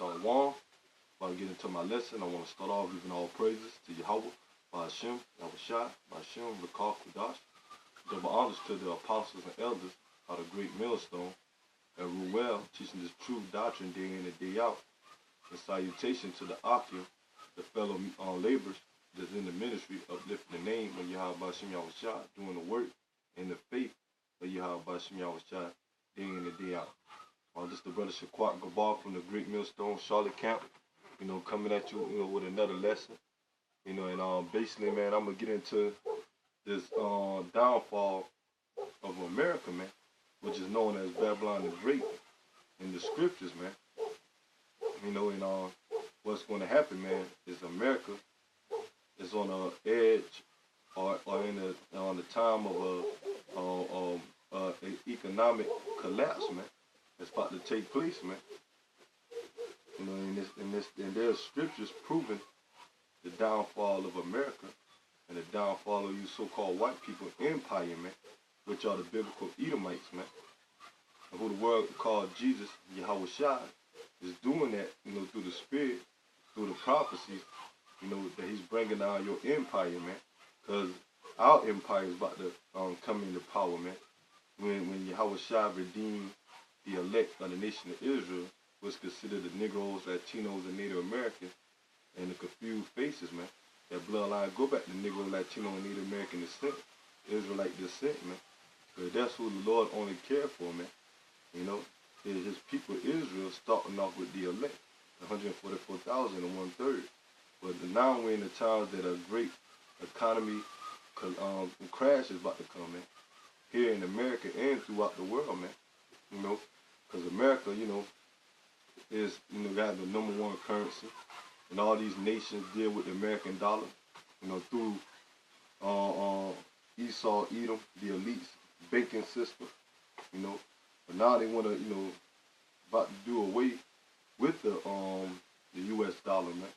Shalom. Before I get into my lesson, I want to start off giving all praises to Yahweh, Ba'ashem, Yahushua, Ba'ashem, Rakal, Kudash. Double honors to the apostles and elders of the great millstone, and rule well, teaching this true doctrine day in and day out. And salutation to the Akim, the fellow laborers that's in the ministry, uplifting the name of Yahweh Ba'ashem Yahushua, doing the work in the faith of Yahweh Ba'ashem Yahushua, day in and day out. This is the brother Shaquat Gabar from the Great Millstone, Charlotte camp, coming at you, with another lesson. And basically, man, I'm going to get into this downfall of America, man, which is known as Babylon the Great in the scriptures, man. And what's going to happen, man, is America is on the edge or on the time of an economic collapse, man. It's about to take place, man. And there's scriptures proving the downfall of America and the downfall of you so-called white people empire, man, which are the biblical Edomites, man. And who the world called Jesus, Yahushua, is doing that, through the Spirit, through the prophecies, that he's bringing down your empire, man. Because our empire is about to come into power, man. When Yahushua redeemed the elect of the nation of Israel, was considered the Negroes, Latinos, and Native Americans, and the confused faces, man. That bloodline go back to Negro, Latino, and Native American descent, Israelite descent, man. Because that's who the Lord only cared for, man. His people Israel starting off with the elect, 144,000 and 1/3. But now we're in the times that a great economy crash is about to come, man. Here in America and throughout the world, man. Because America, is, got the #1 currency. And all these nations deal with the American dollar, through Esau, Edom, the elites, banking system, But now they want to, about to do away with the U.S. dollar, man.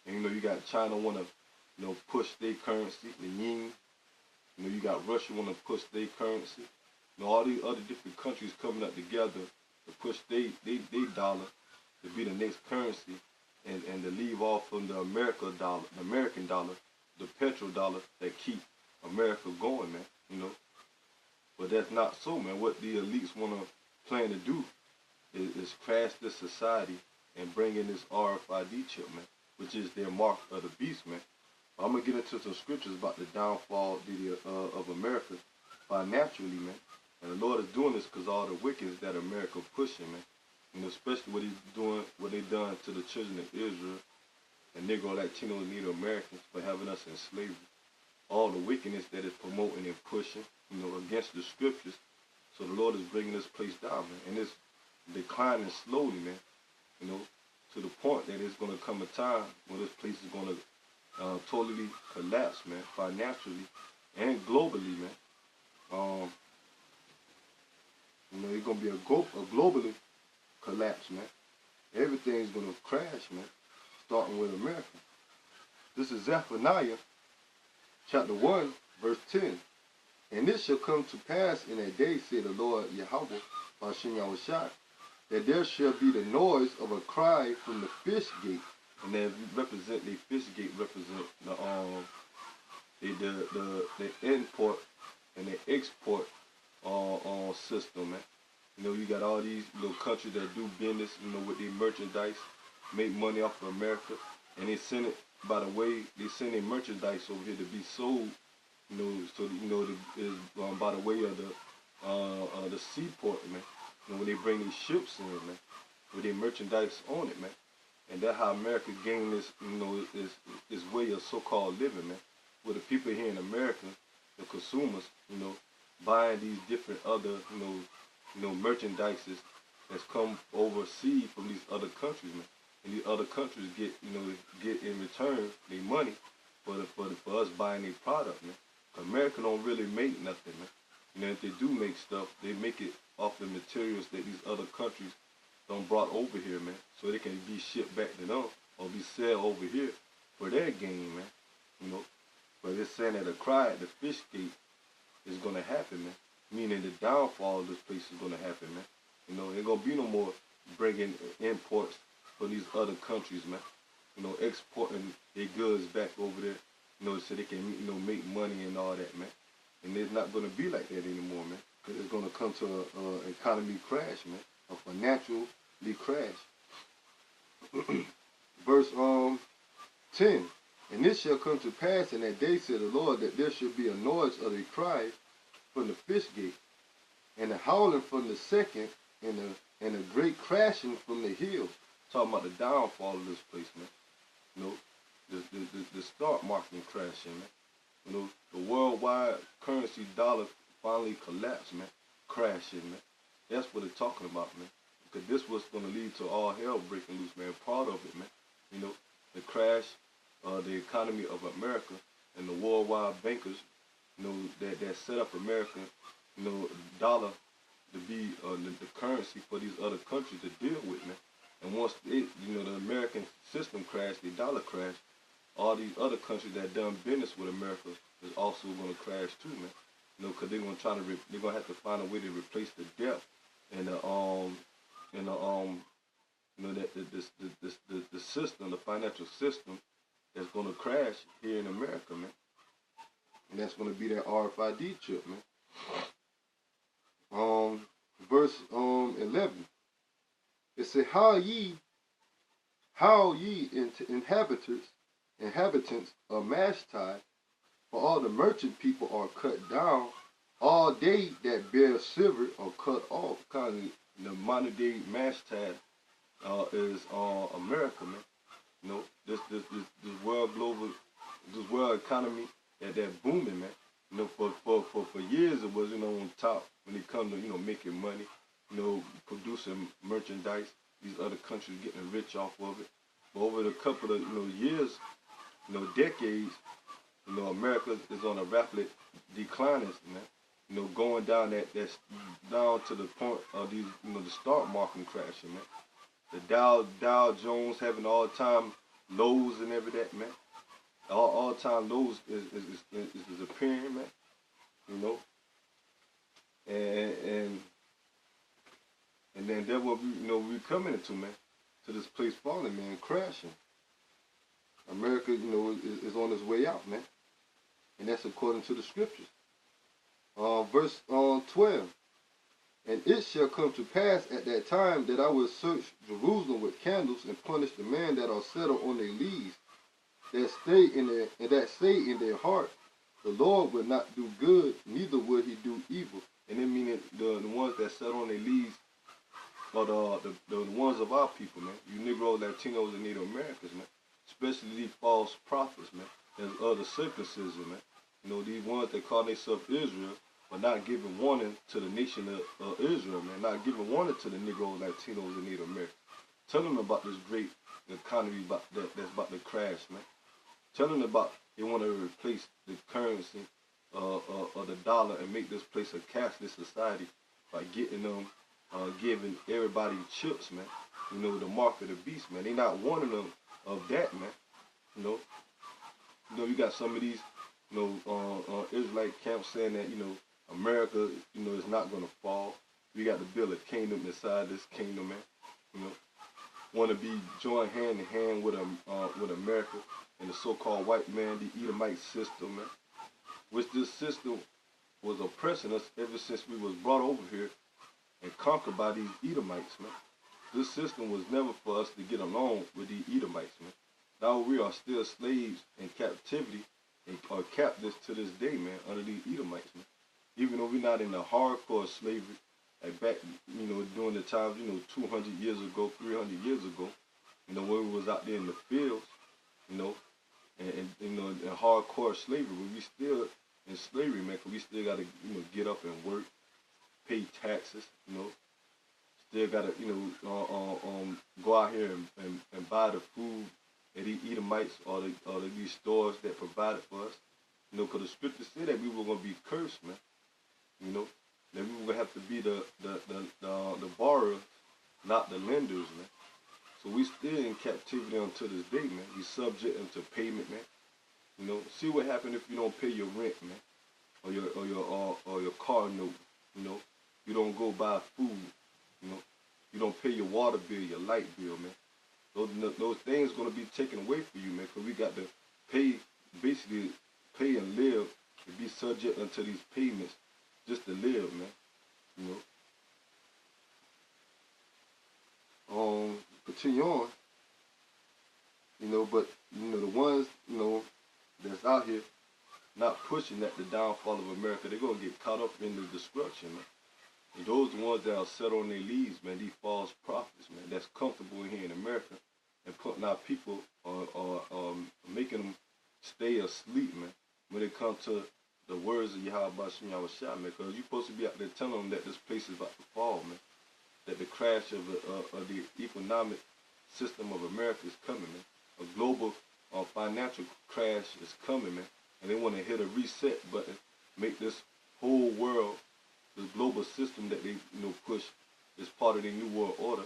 And, you got China want to, push their currency, the yen. You got Russia want to push their currency. All these other different countries coming up together to push their dollar to be the next currency and to leave off from the American dollar, the petrodollar that keep America going, man, But that's not so, man. What the elites want to plan to do is crash this society and bring in this RFID chip, man, which is their mark of the beast, man. I'm going to get into some scriptures about the downfall of America financially, man. And the Lord is doing this because all the wickedness that America pushing, man. Especially what he's doing, what they done to the children of Israel and Negro, Latino, and Native Americans for having us in slavery. All the wickedness that is promoting and pushing, against the scriptures. So the Lord is bringing this place down, man. And it's declining slowly, man. To the point that it's going to come a time when this place is going to totally collapse, man, financially and globally, man. It's going to be a globally collapse, man. Everything's going to crash, man, starting with America. This is Zephaniah, chapter 1, verse 10. And this shall come to pass in that day, said the Lord Yahweh, Ba'ashem Yahushua, that there shall be the noise of a cry from the fish gate. And that represent, the fish gate represent the import and the export system, man. You got all these little countries that do business, with their merchandise, make money off of America, and they send it, by the way, they send their merchandise over here to be sold, so by the way of the seaport, man. When they bring these ships in, man, with their merchandise on it, man. And that's how America gained this, this way of so-called living, man. With the people here in America, the consumers, buying these different other, merchandises that's come overseas from these other countries, man. And these other countries get, get in return their money for us buying their product, man. America don't really make nothing, man. If they do make stuff, they make it off the materials that these other countries don't brought over here, man. So they can be shipped back to them or be sold over here for their gain, man. But it's saying that a cry at the fish gate is going to happen, man. Meaning the downfall of this place is going to happen, man. Ain't going to be no more bringing imports from these other countries, man. You know, exporting their goods back over there, you know, so they can, you know, make money and all that, man. And it's not going to be like that anymore, man. Because it's going to come to an economy crash, man. A financially crash. Verse 10. And it shall come to pass in that day, said the Lord, that there shall be a noise of a cry from the fish gate, and a howling from the second, and a great crashing from the hills. Talking about the downfall of this place, man. You know, the stock market crashing, man. You know, the worldwide currency dollar finally collapsed, man. Crashing, man. That's what it's talking about, man. Because this was going to lead to all hell breaking loose, man. Part of it, man. You know, the crash, the economy of America, and the worldwide bankers, you know, that set up America, you know, dollar to be the currency for these other countries to deal with, man. And once it, you know, the American system crashed, the dollar crashed, all these other countries that done business with America is also going to crash too, man. You know, because they're going to they're going to have to find a way to replace the debt and you know, that the system, the financial system, that's going to crash here in America, man. And that's going to be that RFID chip, man. Verse 11. It said, How ye inhabitants of Mashtide, for all the merchant people are cut down, all they that bear silver are cut off. Kind of the modern day Mashtide is America, man. You know, this world economy that booming, man. You know, for years it was, you know, on top when it comes to, you know, making money, you know, producing merchandise, these other countries getting rich off of it. But over the couple of, you know, years, you know, decades, you know, America is on a rapid decline, man. You know, going down that's down to the point of these, you know, the stock market crashing, man. The Dow Jones having all-time lows and every that, man. All-time lows is appearing, man. You know, and then that's what we coming into, man. To this place falling, man, crashing. America, you know, is on its way out, man. And that's according to the scriptures. Verse 12. And it shall come to pass at that time that I will search Jerusalem with candles and punish the men that are settled on their leaves, that say in their heart, the Lord will not do good, neither will he do evil. And it meaning the ones that settle on their leaves are the ones of our people, man. You Negroes, Latinos, and Native Americans, man. Especially these false prophets, man. There's other circumcision, man. You know, these ones that call themselves Israel, but not giving warning to the nation of Israel, man. Not giving warning to the Negroes, Latinos, and Native Americans. Tell them about this great economy that's about to crash, man. Tell them about they want to replace the currency of the dollar and make this place a cashless society by getting them, giving everybody chips, man. You know, the mark of the beast, man. They not warning them of that, man. You know, you got some of these, you know, Israelite camps saying that, you know, America, you know, is not going to fall. We got to build a kingdom inside this kingdom, man. You know, want to be joined hand in hand with America and the so-called white man, the Edomite system, man. Which this system was oppressing us ever since we was brought over here and conquered by these Edomites, man. This system was never for us to get along with these Edomites, man. Now we are still slaves in captivity and are captives to this day, man, under these Edomites, man. Even though we're not in the hardcore slavery, like back, you know, during the times, you know, 200 years ago, 300 years ago, you know, when we was out there in the fields, you know, and you know, in hardcore slavery, we still in slavery, man, because we still got to, you know, get up and work, pay taxes, you know, still got to, you know, go out here and buy the food that these Edomites or these stores that provided for us, you know, because the scripture said that we were going to be cursed, man. You know, that we were gonna have to be the borrowers, not the lenders, man. So we still in captivity until this day, man. We subject into payment, man. You know, see what happened if you don't pay your rent, man, or your car note. You know, you don't go buy food. You know, you don't pay your water bill, your light bill, man. Those things gonna be taken away from you, man, because we got to pay, basically pay and live and be subject unto these payments just to live, man. You know. Continue on. You know, but you know the ones, you know, that's out here not pushing at the downfall of America, they're gonna get caught up in the destruction, man. And those the ones that are set on their leads, man, these false prophets, man, that's comfortable here in America and putting our people making them stay asleep, man, when it comes to the words of Yahweh Bashim Yahushua, man, because you're supposed to be out there telling them that this place is about to fall, man, that the crash of the economic system of America is coming, man. A global financial crash is coming, man, and they want to hit a reset button, make this whole world, the global system that they, you know, push is part of their new world order.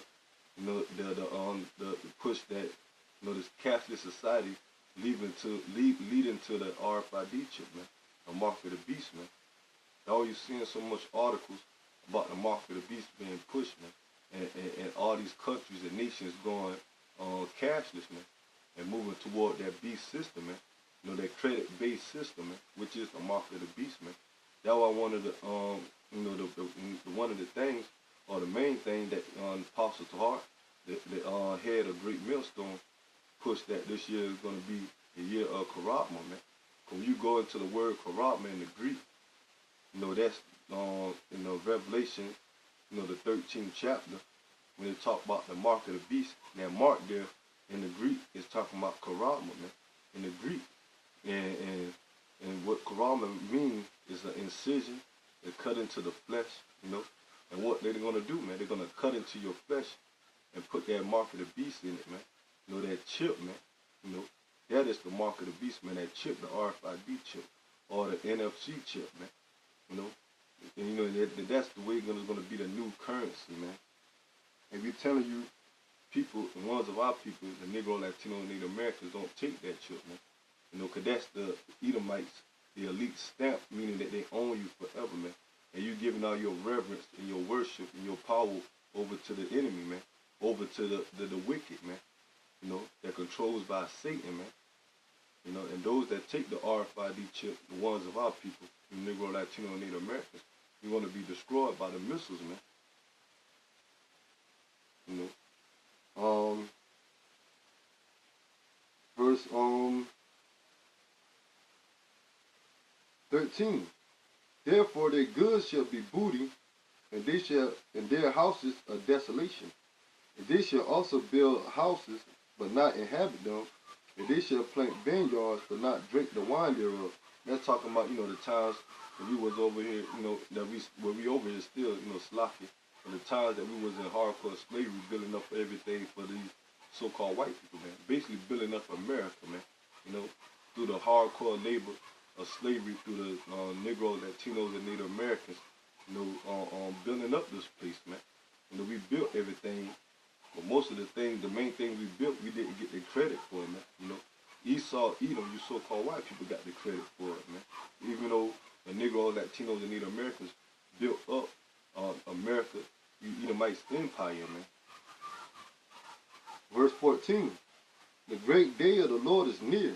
You know, the push that, you know, this Catholic society leading to the RFID chip, man, the mark of the beast, man. Now you're seeing so much articles about the mark of the beast being pushed, man, and all these countries and nations going cashless, man, and moving toward that beast system, man. You know, that credit-based system, man, which is the mark of the beast, man. That's why one of the you know, one of the things, or the main thing that Apostle Tahar, the head of Great Millstone, pushed that this year is going to be the year of Karabma, man. When you go into the word Karabma in the Greek, you know, that's you know, Revelation, you know, the 13th chapter, when they talk about the mark of the beast, that mark there in the Greek is talking about Karabma, man, in the Greek. And what Karabma means is an incision, it cut into the flesh, you know. And what they're going to do, man, they're going to cut into your flesh and put that mark of the beast in it, man. You know, that chip, man, you know, that is the mark of the beast, man, that chip, the RFID chip, or the NFC chip, man, you know. And, you know, that's the way it's going to be the new currency, man. And we're telling you, people, the ones of our people, the Negro, Latino, and Native Americans, don't take that chip, man. You know, because that's the Edomites, the elite stamp, meaning that they own you forever, man. And you giving all your reverence and your worship and your power over to the enemy, man. Over to the wicked, man. You know, that controls by Satan, man. You know, and those that take the RFID chip, the ones of our people, the Negro, Latino, and Native Americans, you want to be destroyed by the missiles, man. You know. Verse 13. Therefore their goods shall be booty, and their houses a desolation. And they shall also build houses, but not inhabit them. And they shall plant vineyards, but not drink the wine thereof. That's talking about, you know, the times when we was over here, you know, that we over here still, you know, sloppy. And the times that we was in hardcore slavery, building up everything for these so-called white people, man. Basically building up America, man. You know, through the hardcore labor of slavery, through the Negroes, Latinos, and Native Americans, you know, building up this place, man. You know, we built everything, but most of the things, the main thing we built, we didn't get the credit for, man. You know, Esau, Edom, you so-called white people got the credit for it, man. Even though the Negroes, Latinos, and Native Americans built up America, Edomite's empire, man. Verse 14, the great day of the Lord is near.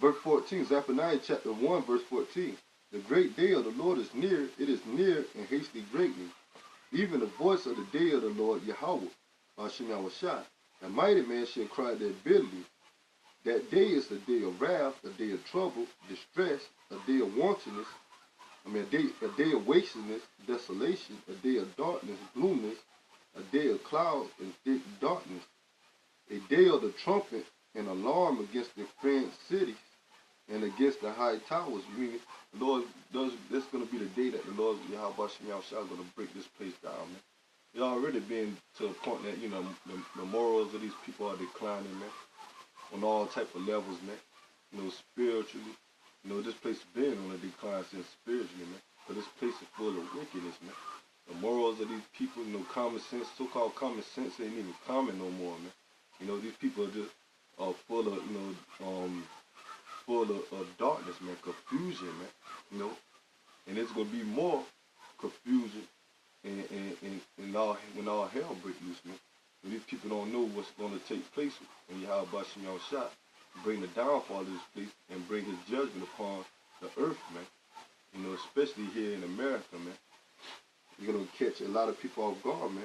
Verse 14, Zephaniah chapter 1, verse 14. The great day of the Lord is near, it is near and hasty greatly. Even the voice of the day of the Lord Yahweh, Bashim Yahushua. A mighty man shall cry their bitterly. That day is a day of wrath, a day of trouble, distress, a day of wantonness, a day of wastedness, desolation, a day of darkness, gloomness, a day of clouds and thick darkness, a day of the trumpet and alarm against the fenced cities and against the high towers. Meaning, the Lord that's going to be the day that the Lord Yahweh Shem Yahushua is going to break this place down, man. It's already been to a point that, you know, the morals of these people are declining, man, on all type of levels, man. You know, spiritually. You know, this place has been on a decline since spiritually, man. But this place is full of wickedness, man. The morals of these people, you know, common sense, so-called common sense ain't even common no more, man. You know, these people are just full of, you know, full of darkness, man, confusion, man. You know, and it's gonna be more confusion, and all, when all hell break loose, man. When these people don't know what's going to take place when Yahweh Shem Shot, bring the downfall of this place and bring his judgment upon the earth, man. You know, especially here in America, man. You're going to catch a lot of people off guard, man.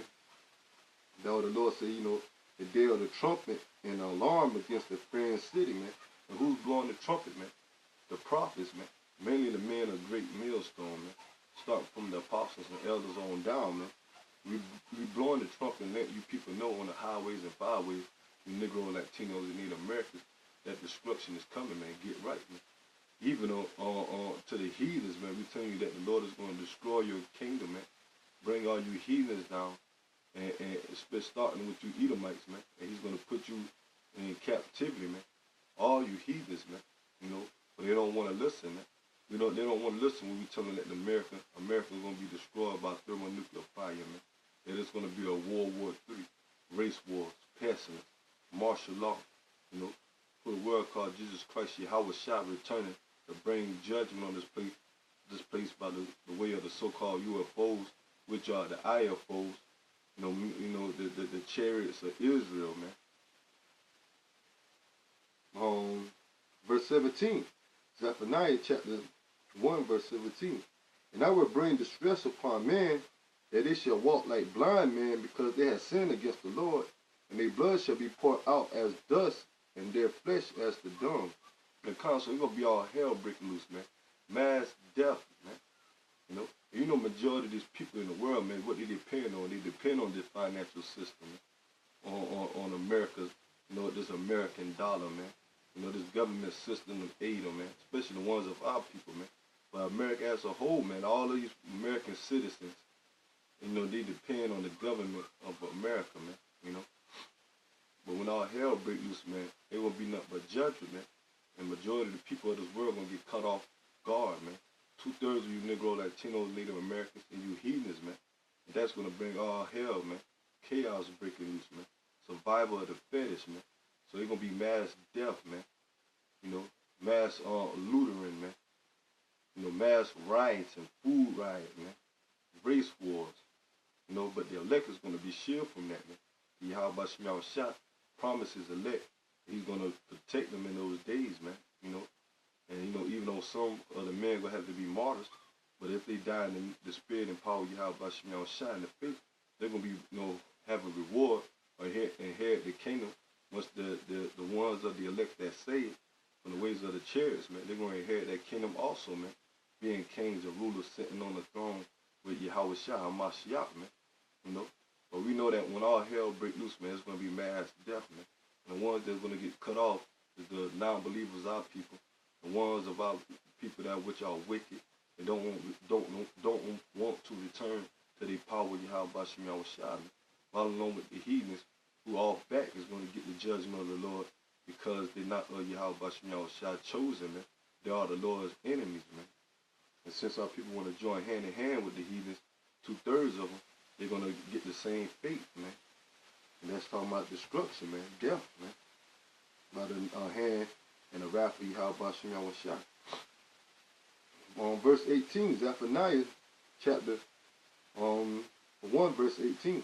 That's what the Lord said, you know, the day of the trumpet and the alarm against the friend city, man. And who's blowing the trumpet, man? The prophets, man. Mainly the men of great millstone, man. Starting from the apostles and elders on down, man. We blowing the trumpet and letting you people know on the highways and byways, you Negro, Latinos, and Native Americans, that destruction is coming, man. Get right, man. Even to the heathens, man, we telling you that the Lord is going to destroy your kingdom, man. Bring all you heathens down, and starting with you Edomites, man. And he's going to put you in captivity, man. All you heathens, man. You know, but they don't want to listen, man. You know, they don't want to listen when we tell them that America is going to be destroyed by thermonuclear fire, man. That it's going to be a World War III, race wars, pestilence, martial law, you know, for the world called Jesus Christ, Yahweh Shah returning to bring judgment on this place by the way of the so-called UFOs, which are the IFOs, you know, the chariots of Israel, man. Verse 17, Zephaniah chapter 1, verse 17. And I will bring distress upon man, that they shall walk like blind men, because they have sinned against the Lord, and their blood shall be poured out as dust, and their flesh as the dung. And so it's going to be all hell breaking loose, man. Mass death, man. You know, majority of these people in the world, man, what they depend on? They depend on this financial system, man. On America's, you know, this American dollar, man. You know, this government system of aid, man. Especially the ones of our people, man. But America as a whole, man, all of these American citizens, you know, they depend on the government of America, man, you know. But when all hell break loose, man, it won't be nothing but judgment, man. And majority of the people of this world going to get cut off guard, man. 2/3 of you Negro, Latinos, Native Americans, and you heathens, man. And that's going to bring all hell, man. Chaos breaking loose, man. Survival of the fittest, man. So it's going to be mass death, man. You know, mass lootering, man. You know, mass riots and food riots, man. Race wars. You know, but the elect is going to be shielded from that, man. Yahweh Shem Shah promises elect. He's going to protect them in those days, man. You know, and you know, even though some of the men going to have to be martyrs, but if they die in the spirit and power of Yahweh Shem Shah in the faith, they're going to be, you know, have a reward or inherit the kingdom. Once the ones of the elect that saved from the ways of the chariots, man, they're going to inherit that kingdom also, man. Being kings and rulers sitting on the throne with Yahweh Shah HaMashiach, man. You know, but we know that when all hell break loose, man, it's going to be mass death, man. And the ones that's going to get cut off is the non-believers, our people. The ones of our people that which are wicked and don't want to return to the power of Yahweh Shem Shah. All along with the heathens who off back is going to get the judgment of the Lord because they're not Yahweh Shem Shah chosen, man. They are the Lord's enemies, man. And since our people want to join hand in hand with the heathens, 2/3 of them, they're going to get the same fate, man. And that's talking about destruction, man. Death, man. By the hand and the wrath of Yahweh Shem Shah. Verse 18, Zephaniah chapter 1, verse 18.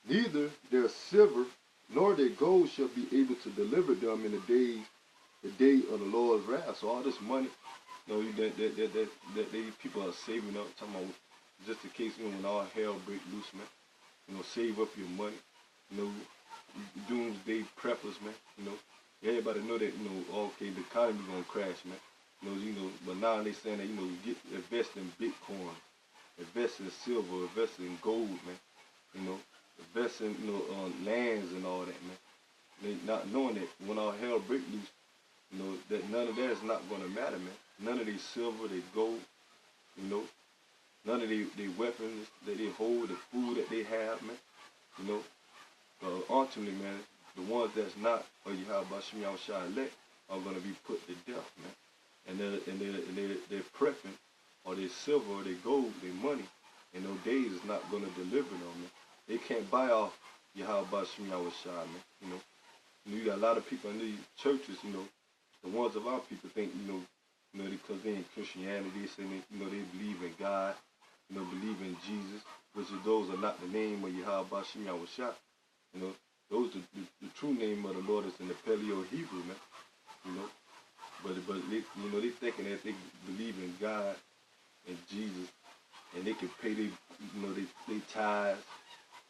Neither their silver nor their gold shall be able to deliver them in the day of the Lord's wrath. So all this money, you know, that they people are saving up, talking about just in case, you know, when all hell break loose, man. You know, save up your money. You know, doomsday preppers, man. You know, everybody know that, you know, okay, the economy's gonna crash, man. You know, but now they saying that, you know, invest in Bitcoin, invest in silver, invest in gold, man. You know, invest in, you know, lands and all that, man. They not knowing that when all hell break loose, you know, that none of that is not gonna matter, man. None of their silver, their gold, you know, none of their weapons that they hold, the food that they have, man. You know, ultimately, man, the ones that's not Yahweh Shem Shah elect are gonna be put to death, man. And they're prepping, or their silver, or their gold, their money, in those days is not gonna deliver them, man. They can't buy off Yahweh Shem Shah, man. You know, you got a lot of people in these churches, you know, the ones of our people think, you know, because they in Christianity, they say they, you know, they believe in God, you know, believe in Jesus, which is those are not the name of Yahweh Bashim Yahushua. You know, those the true name of the Lord is in the Paleo Hebrew, man. You know, but they, you know, they thinking that they believe in God and Jesus, and they can pay their, you know, they tithes,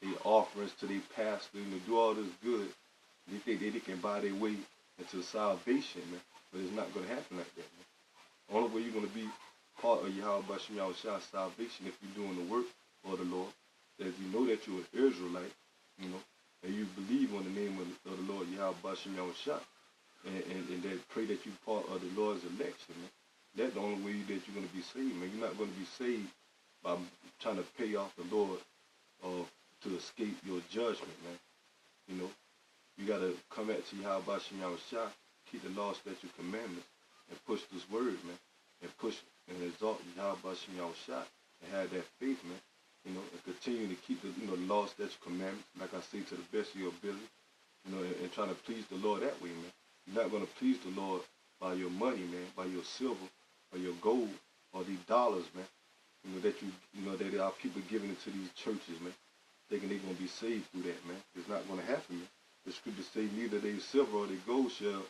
their offerings to their pastor, you know, do all this good. They think they can buy their way into salvation, man. But it's not going to happen like that, man. The only way you're going to be part of Yahweh Bashim Yahushua's salvation if you're doing the work of the Lord, that you know that you're an Israelite, you know, and you believe on the name of the Lord Yahweh Bashim Yahushua, and that pray that you're part of the Lord's election, man. That's the only way that you're going to be saved, man. You're not going to be saved by trying to pay off the Lord to escape your judgment, man. You know, you got to come back to Yahweh Bashim Yahushua, keep the law, statute, commandments, and push this word, man, and push and exalt Yahweh Bashim Yahushua, and have that faith, man. You know, and continue to keep the, you know, the law, statute, commandments, like I say, to the best of your ability, you know, and trying to please the Lord that way, man. You're not going to please the Lord by your money, man, by your silver, or your gold, or these dollars, man. You know, that that there are people giving it to these churches, man, thinking they're going to be saved through that, man. It's not going to happen, man. The scripture say neither their silver or their gold shall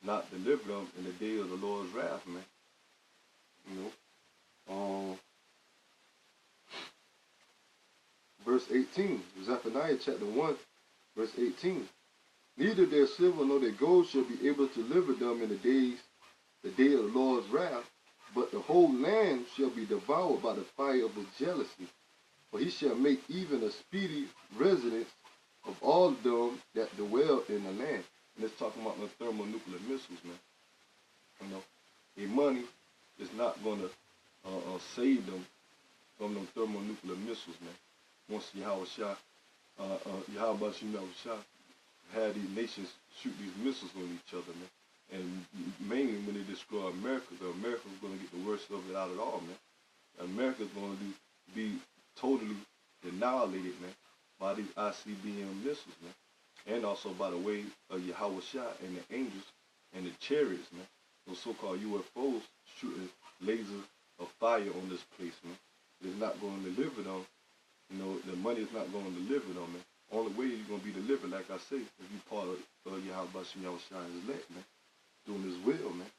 not deliver them in the day of the Lord's wrath, man. You know, verse 18, Zephaniah chapter 1, verse 18. Neither their silver nor their gold shall be able to deliver them in the day of the Lord's wrath, but the whole land shall be devoured by the fire of his jealousy. For he shall make even a speedy residence of all them that dwell in the land. And it's talking about the thermonuclear missiles, man. You know, their money is not going to save them from them thermonuclear missiles, man. Once Yahweh Bashim Yahushua had these nations shoot these missiles on each other, man. And mainly when they destroy America, America's going to get the worst of it out of it all, man. America's going to be totally annihilated, man, by these ICBM missiles, man. And also by the way of Yahweh and the angels and the chariots, man. Those so-called UFOs shooting lasers of fire on this place, man. It's not going to deliver them. You know, the money is not going to deliver them, man. Only way you're going to be delivered, like I say, if you're part of Yahweh Bashim Yahushua's elect, man. Doing his will, man.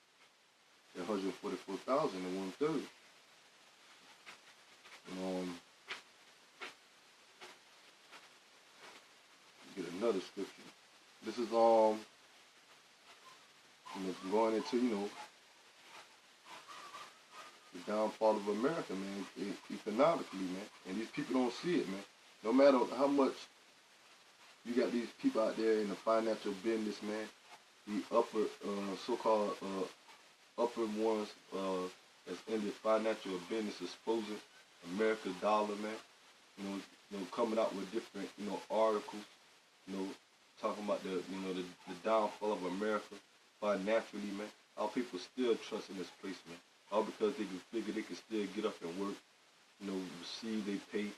At 144,000 and 130. Get another scripture. This is going into, you know, the downfall of America, man, economically, man. And these people don't see it, man. No matter how much you got these people out there in the financial business, man, the upper, so-called upper ones that's in the financial business exposing America's dollar, man. You know, coming out with different, you know, articles, you know, talking about the downfall of America financially, man. Our people still trust in this place, man. All because they can figure they can still get up and work, you know, receive their pay,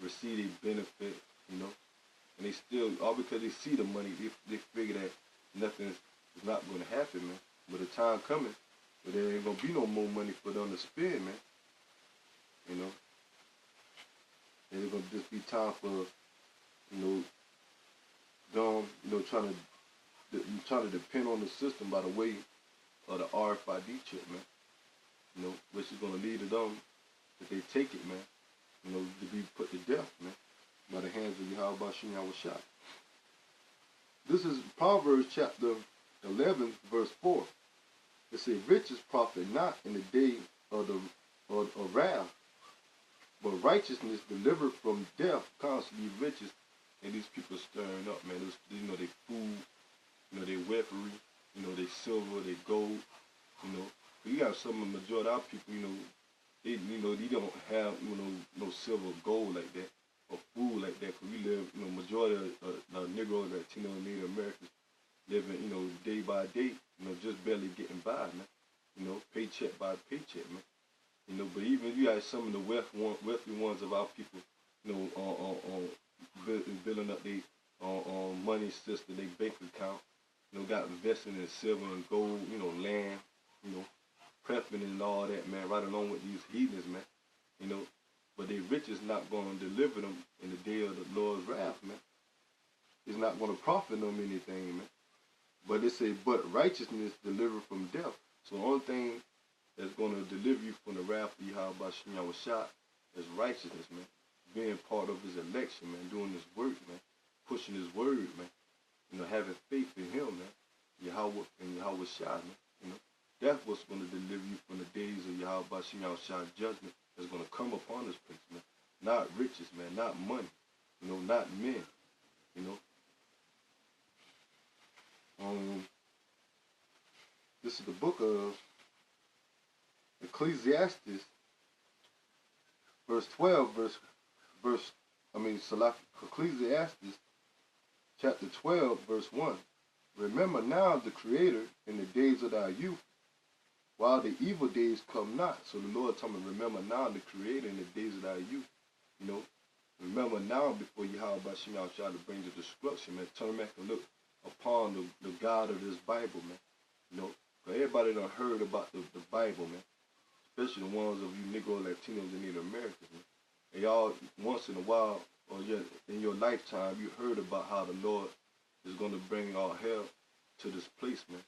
receive their benefit, you know. And they still, all because they see the money, they figure that nothing is not going to happen, man. But the time coming, but there ain't going to be no more money for them to spend, man. You know. And it's going to just be time for, you know, them, you know, trying to depend on the system by the way of the RFID chip, man. You know, which is going to lead to them, if they take it, man, you know, to be put to death, man, by the hands of Yahweh Bashim Yahushua. This is Proverbs chapter 11, verse 4. It says, riches profit not in the day of wrath, but righteousness delivered from death constantly riches. And these people stirring up, man. You know, they food, you know, they weaponry, you know, they silver, they gold, you know. But you got some of the majority of our people, you know, they don't have, you know, no silver or gold like that, or food like that. Because we live, you know, majority of Negroes, Latino, and Native Americans living, you know, day by day, you know, just barely getting by, man. You know, paycheck by paycheck, man. You know, but even you got some of the wealthy ones of our people, you know, building up their money system, their bank account, you know, got investing in silver and gold, you know, land, you know, prepping and all that, man, right along with these heathens, man, you know. But their riches not going to deliver them in the day of the Lord's wrath, man. It's not going to profit them anything, man. But it say, but righteousness delivered from death. So the only thing that's going to deliver you from the wrath of Yahweh Shem Yahushua is righteousness, man. Being part of his election, man. Doing his work, man. Pushing his word, man. You know, having faith in him, man. Yahweh and Yahweh Shai, man. You know, that's what's going to deliver you from the days of Yahweh Shem Yahushua judgment that's going to come upon this place, man. Not riches, man. Not money. You know, not men. You know. This is the book of Ecclesiastes, verse 12, Ecclesiastes, chapter 12, verse 1. Remember now the Creator in the days of thy youth, while the evil days come not. So the Lord told me, remember now the Creator in the days of thy youth. You know, remember now before Yahweh Shem Yahushua to bring the destruction, man. Turn back and look upon the God of this Bible, man. You know, for everybody done heard about the Bible, man. Especially the ones of you Negro, Latinos, and Native Americans, man. And y'all, once in a while, or in your lifetime, you heard about how the Lord is going to bring all hell to this place, man.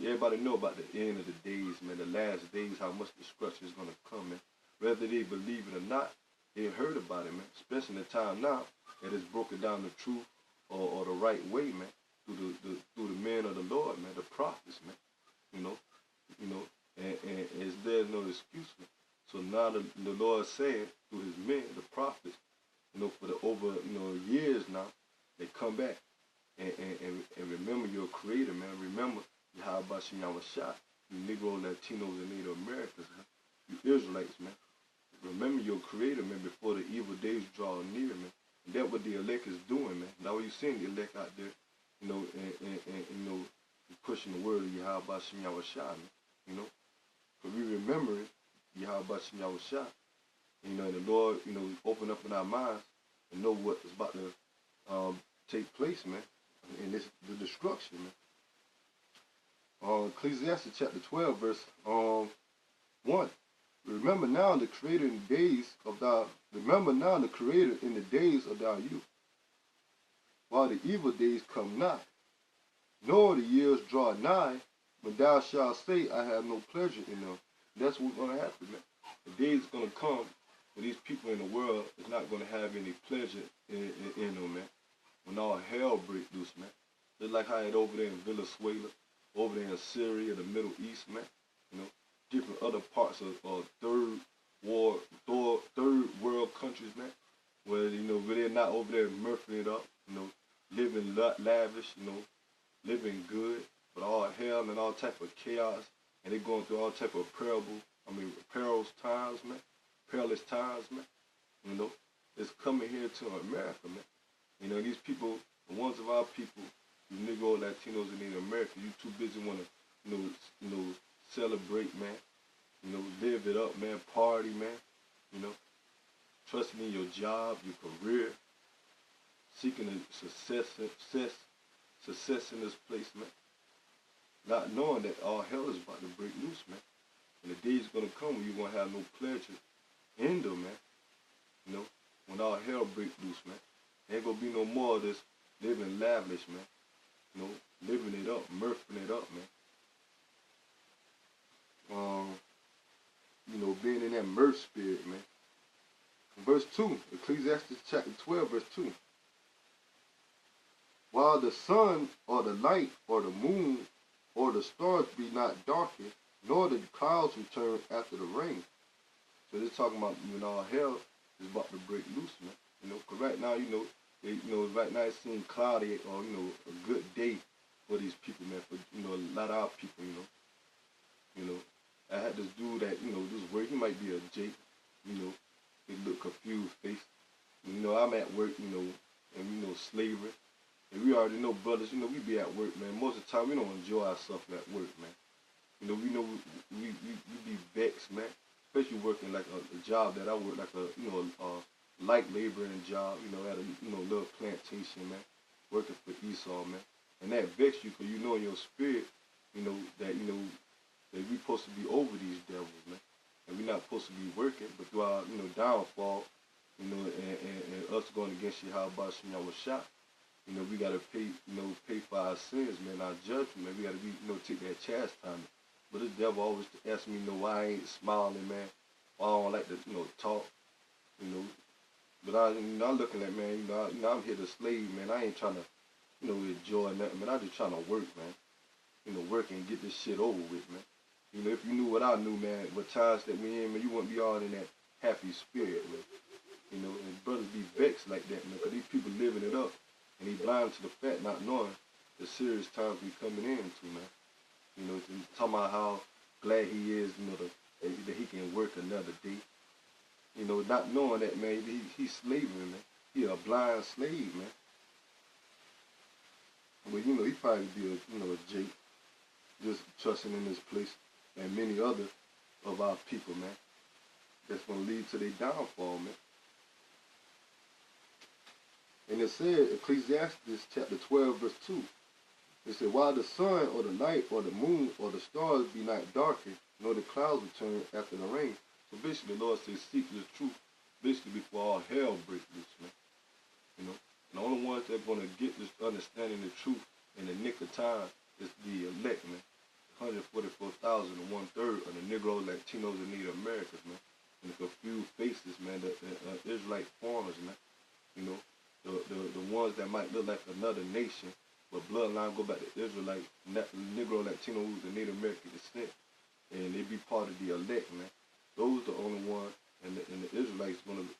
Everybody know about the end of the days, man, the last days, how much destruction is going to come, man. Whether they believe it or not, they heard about it, man. Especially in the time now that it's broken down the truth or the right way, man. Through the men of the Lord, man, the prophets, man, you know, and there's no excuse, man. So now the Lord said through his men, the prophets, you know, for the over, years now, they come back and remember your Creator, man. Remember Yahweh Shem Yahushua, you Negro, Latinos, and Native Americans, man. You Israelites, man. Remember your Creator, man, before the evil days draw near, man. And that's what the elect is doing, man. Now you seeing the elect out there, you know, and pushing the word of Yahweh Shem Yahushua, man, you know. But we remember Yahweh Shem Yahushua, you know, and the Lord, you know, open up in our minds and know what is about to take place, man, in the destruction, man. Ecclesiastes chapter 12, verse 1. Remember now the Creator in the days of thy youth, while the evil days come not, nor the years draw nigh, when thou shalt say, I have no pleasure in them. That's what's going to happen, man. The day is going to come when these people in the world is not going to have any pleasure in them, man. When all hell breaks loose, man. Just like how it over there in Venezuela, over there in Syria, the Middle East, man. You know, different other parts of third world countries, man. Where, you know, where they're not over there murking it up, you know, living lavish, you know, living good, but all hell and all type of chaos, and they're going through all type of perilous times, man. Perilous times, man. You know, it's coming here to America, man. You know, these people, the ones of our people, you Negro, Latinos, and Native America, you too busy want to, you know, celebrate, man. You know, live it up, man. Party, man. You know, trusting in your job, your career, seeking a success in this place, man. Not knowing that all hell is about to break loose, man. And the day is going to come when you're going to have no pleasure in them, man. You know, when all hell breaks loose, man. There ain't going to be no more of this living lavish, man. You know, living it up, murphing it up, man. You know, being in that mirth spirit, man. Verse 2, Ecclesiastes chapter 12, verse 2. While the sun or the light or the moon or the stars be not darkened, nor the clouds return after the rain. So they're talking about when all hell is about to break loose, man. You know, because right now, right now it seems cloudy or, you know, a good day for these people, man. For, you know, a lot of our people, you know. I had this dude that, you know, this work, he might be a Jake, you know, he look confused face. You know, I'm at work, you know, and, you know, slavery. And we already know, brothers, you know, we be at work, man. Most of the time, we don't enjoy ourselves at work, man. You know, we be vexed, man. Especially working like a job that I work, like a light laboring job, you know, at a, you know, little plantation, man. Working for Esau, man. And that vexed you because you know in your spirit, you know, that we supposed to be over these devils, man. and we're not supposed to be working, but through our, downfall, and us going against Yahweh Shem shot, we gotta pay for our sins, man, our judgment, man. We gotta take that chastisement. But this devil always asks me, why I ain't smiling, man. Why I don't like to, talk, But I'm looking at, man, I'm here to slave, man. I ain't trying to, enjoy nothing, man. I just trying to work, man. Work and get this shit over with, man. If you knew what I knew, man, what times that we in, man, you wouldn't be all in that happy spirit, man. And brothers be vexed like that, man, because these people living it up, and he blind to the fact, not knowing the serious times we coming into, man. Talking about how glad he is, that he can work another day. Not knowing that, man, he's slaving, man. He a blind slave, man. But, he probably be a Jake, just trusting in this place, and many other of our people, man. That's going to lead to their downfall, man. And it said, Ecclesiastes chapter 12, verse 2, it said, while the sun or the night or the moon or the stars be not darkened, nor the clouds return after the rain. So basically, the Lord says, seek the truth, basically before all hell breaks loose, man. And the only ones that are going to get this understanding the truth in the nick of time is the elect, man. 144,000 and 1/3 of the Negroes, Latinos, and Native Americans, man. And a few faces, man, the Israelite foreigners, man. The ones that might look like another nation, but bloodline go back to Israelite, Negro, Latinos, and Native American descent, and they be part of the elect, man. Those are the only ones, and the Israelites, and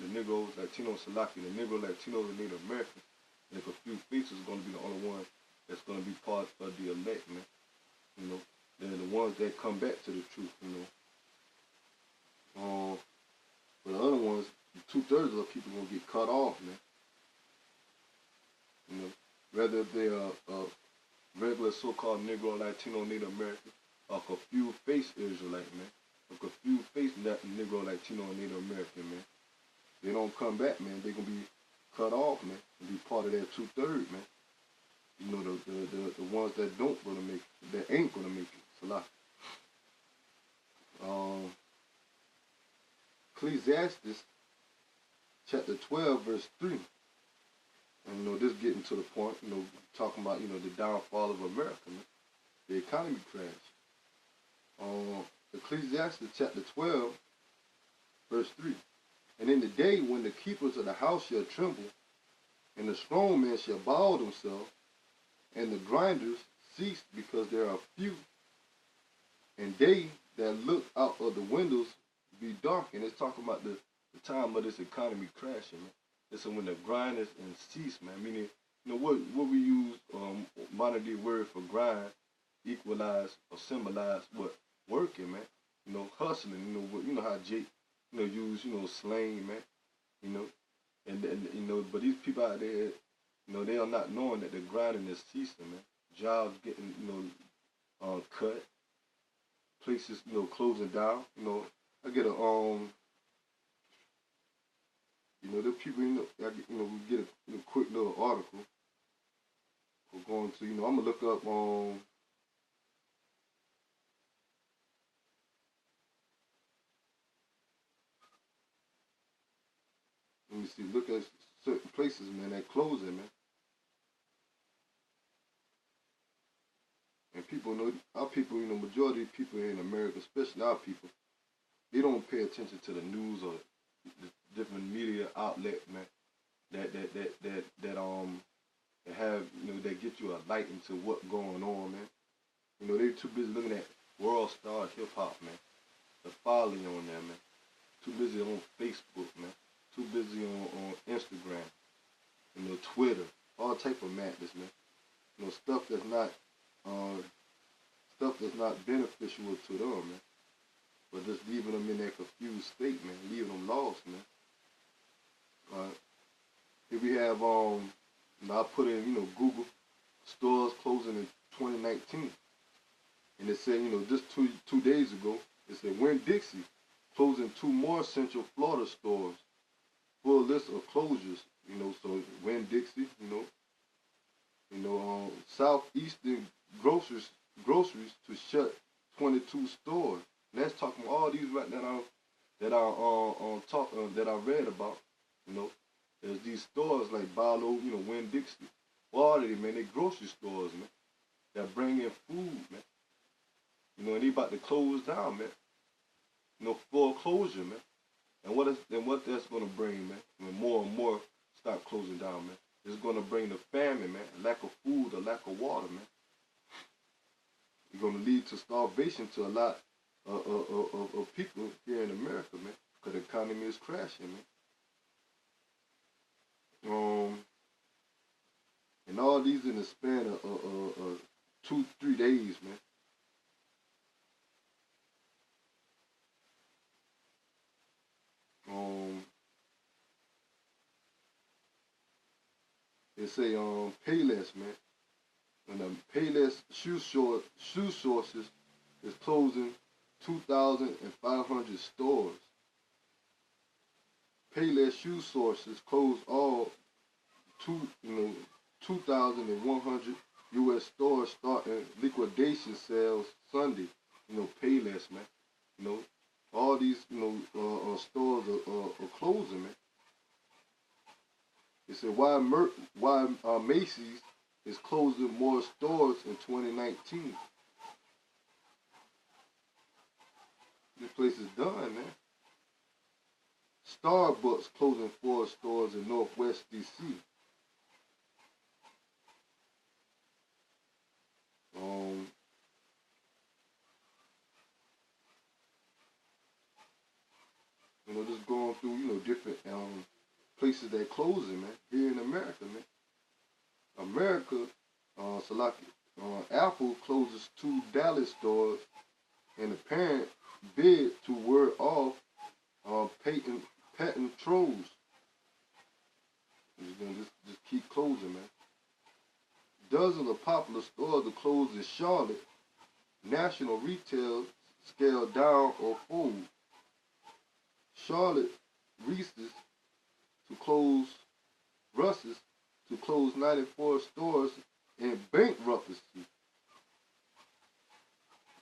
the Negroes, Latinos, Salaki, the Negro, Latinos, and Native Americans, and a few faces are going to be the only one that's going to be part of the elect, man. They're the ones that come back to the truth, But the other ones, 2/3 of the people going to get cut off, man. Whether they are regular so-called Negro, Latino, Native American, or confused-faced Israelite, man, or confused-faced Negro, Latino, and Native American, man. They don't come back, man. They're going to be cut off, man, and be part of that 2/3, man. The ones that don't going to make it, that ain't going to make it. Salah. Ecclesiastes chapter 12, verse 3. And, this getting to the point, talking about, the downfall of America, man. The economy crash. Ecclesiastes chapter 12, verse 3. And in the day when the keepers of the house shall tremble, and the strong men shall bow themselves, and the grinders cease because there are few, and they that look out of the windows be dark. And it's talking about the time of this economy crashing, man. It's when the grinders and cease, man. Meaning, what we use modern day word for grind, equalize or symbolize what? Working, man. Hustling. How Jake, use slang, man. And but these people out there, they are not knowing that the grinding is ceasing, man. Jobs getting, cut. Places, closing down. I get a the people, we get a quick little article. We're going to, I'm gonna look up let me see, look at certain places, man, that closing, man. And people our people, majority of people in America, especially our people, they don't pay attention to the news or the different media outlet, man, that have, that get you a light into what's going on, man. They too busy looking at world star hip hop, man. The following on there, man. Too busy on Facebook, man. Too busy on Instagram, Twitter, all type of madness, man. Stuff that's not beneficial to them, man. But just leaving them in that confused state, man. Leaving them lost, man. Here we have, I put in, Google stores closing in 2019. And it said, just two days ago, it said Winn-Dixie closing 2 more Central Florida stores. Full list of closures, so Winn-Dixie, Southeastern groceries to shut 22 stores. And that's talking about all these right that I read about. You know, there's these stores like Barlow, you know, Winn-Dixie. All of them, man, they grocery stores, man, that bring in food, man. You know, and they about to close down, man. You know, foreclosure, man. And what that's gonna bring, man, when more and more start closing down, man. It's gonna bring the famine, man, a lack of food, a lack of water, man. It's gonna lead to starvation to a lot of people here in America, man, because the economy is crashing, man. And all these in the span of 2-3 days, man. They say Payless, man. And the Payless shoe sources is closing 2,500 stores. Payless shoe sources closed all 2,100 U.S. stores starting liquidation sales Sunday. You know, Payless, man. You know, all these stores are closing, man. They said why Macy's is closing more stores in 2019. This place is done, man. Starbucks closing 4 stores in Northwest D.C. You know, just going through, you know, different places that closing, man, here in America, man. America, Apple closes 2 Dallas stores in apparent bid to ward off patent trolls. Just keep closing, man. Dozens of popular stores are closed in Charlotte. National retail scaled down or fold. Charlotte Russ's to close 94 stores in bankruptcy.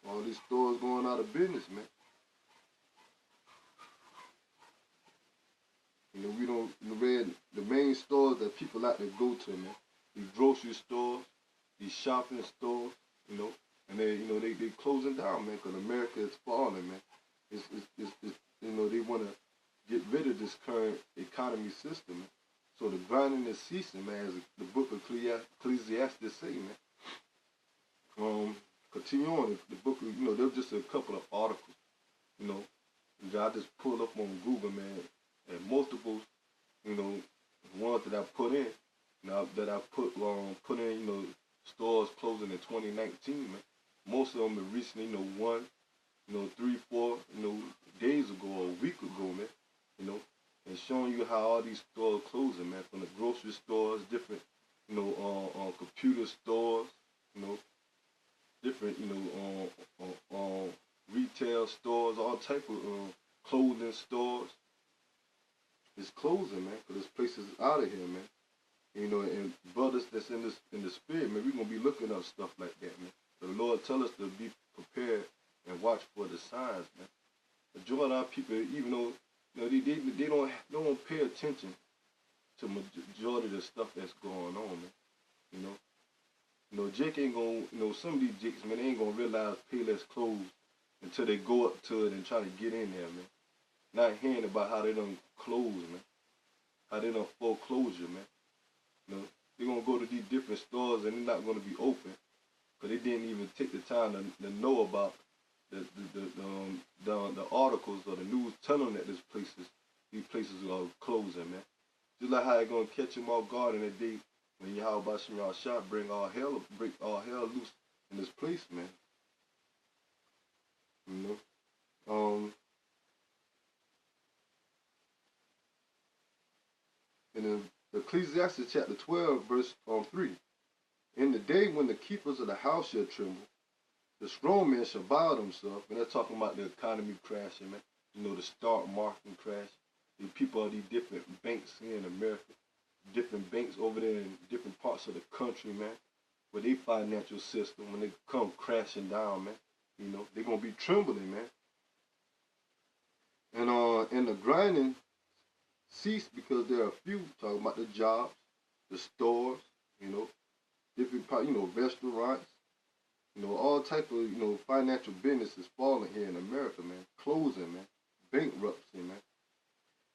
All these stores going out of business, man. You know, we don't read the main stores that people like to go to, man. These grocery stores, these shopping stores, you know, and they closing down, man, because America is falling, man. It's you know, they want to get rid of this current economy system, man. So the grinding is ceasing, man, as the book of Ecclesiastes say, man. Continue on, the book, you know, there were just a couple of articles, you know, I just pulled up on Google, man, and multiple, you know, ones that I put in, you know, that I put in, you know, stores closing in 2019, man. Most of them are recently, you know, 1, you know, 3, 4, you know, days ago or a week ago, man, you know, and showing you how all these stores closing, man, from the grocery stores, different, you know, computer stores, you know, different, you know, retail stores, all type of clothing stores. It's closing, man, because this place is out of here, man. You know, and brothers that's in the spirit, man, we're gonna be looking up stuff like that, man. The Lord tell us to be prepared and watch for the signs, man. Majority of our people, even though, you know, they don't pay attention to majority of the stuff that's going on, man. You know, Jake ain't gonna, you know, some of these Jakes, man, they ain't gonna realize Payless closed until they go up to it and try to get in there, man. Not hearing about how they done closed, man. How they done foreclosure, man. You know, they're gonna go to these different stores and they're not gonna be open because they didn't even take the time to know about the articles or the news telling that these places are closing, man. Just like how they gonna catch them off guard in the day when Yahweh Shem shot break all hell loose in this place, man. You know, in Ecclesiastes chapter 12, verse 3, in the day when the keepers of the house shall tremble, the strong men shall bow themselves, and they're talking about the economy crashing, man. You know, the stock market crash. The people of these different banks here in America, different banks over there in different parts of the country, man, where they financial system, when they come crashing down, man, you know, they're going to be trembling, man. And the grinding ceased because there are a few talking about the jobs, the stores, you know, different, restaurants, all type of, financial businesses falling here in America, man, closing, man, bankruptcy, man.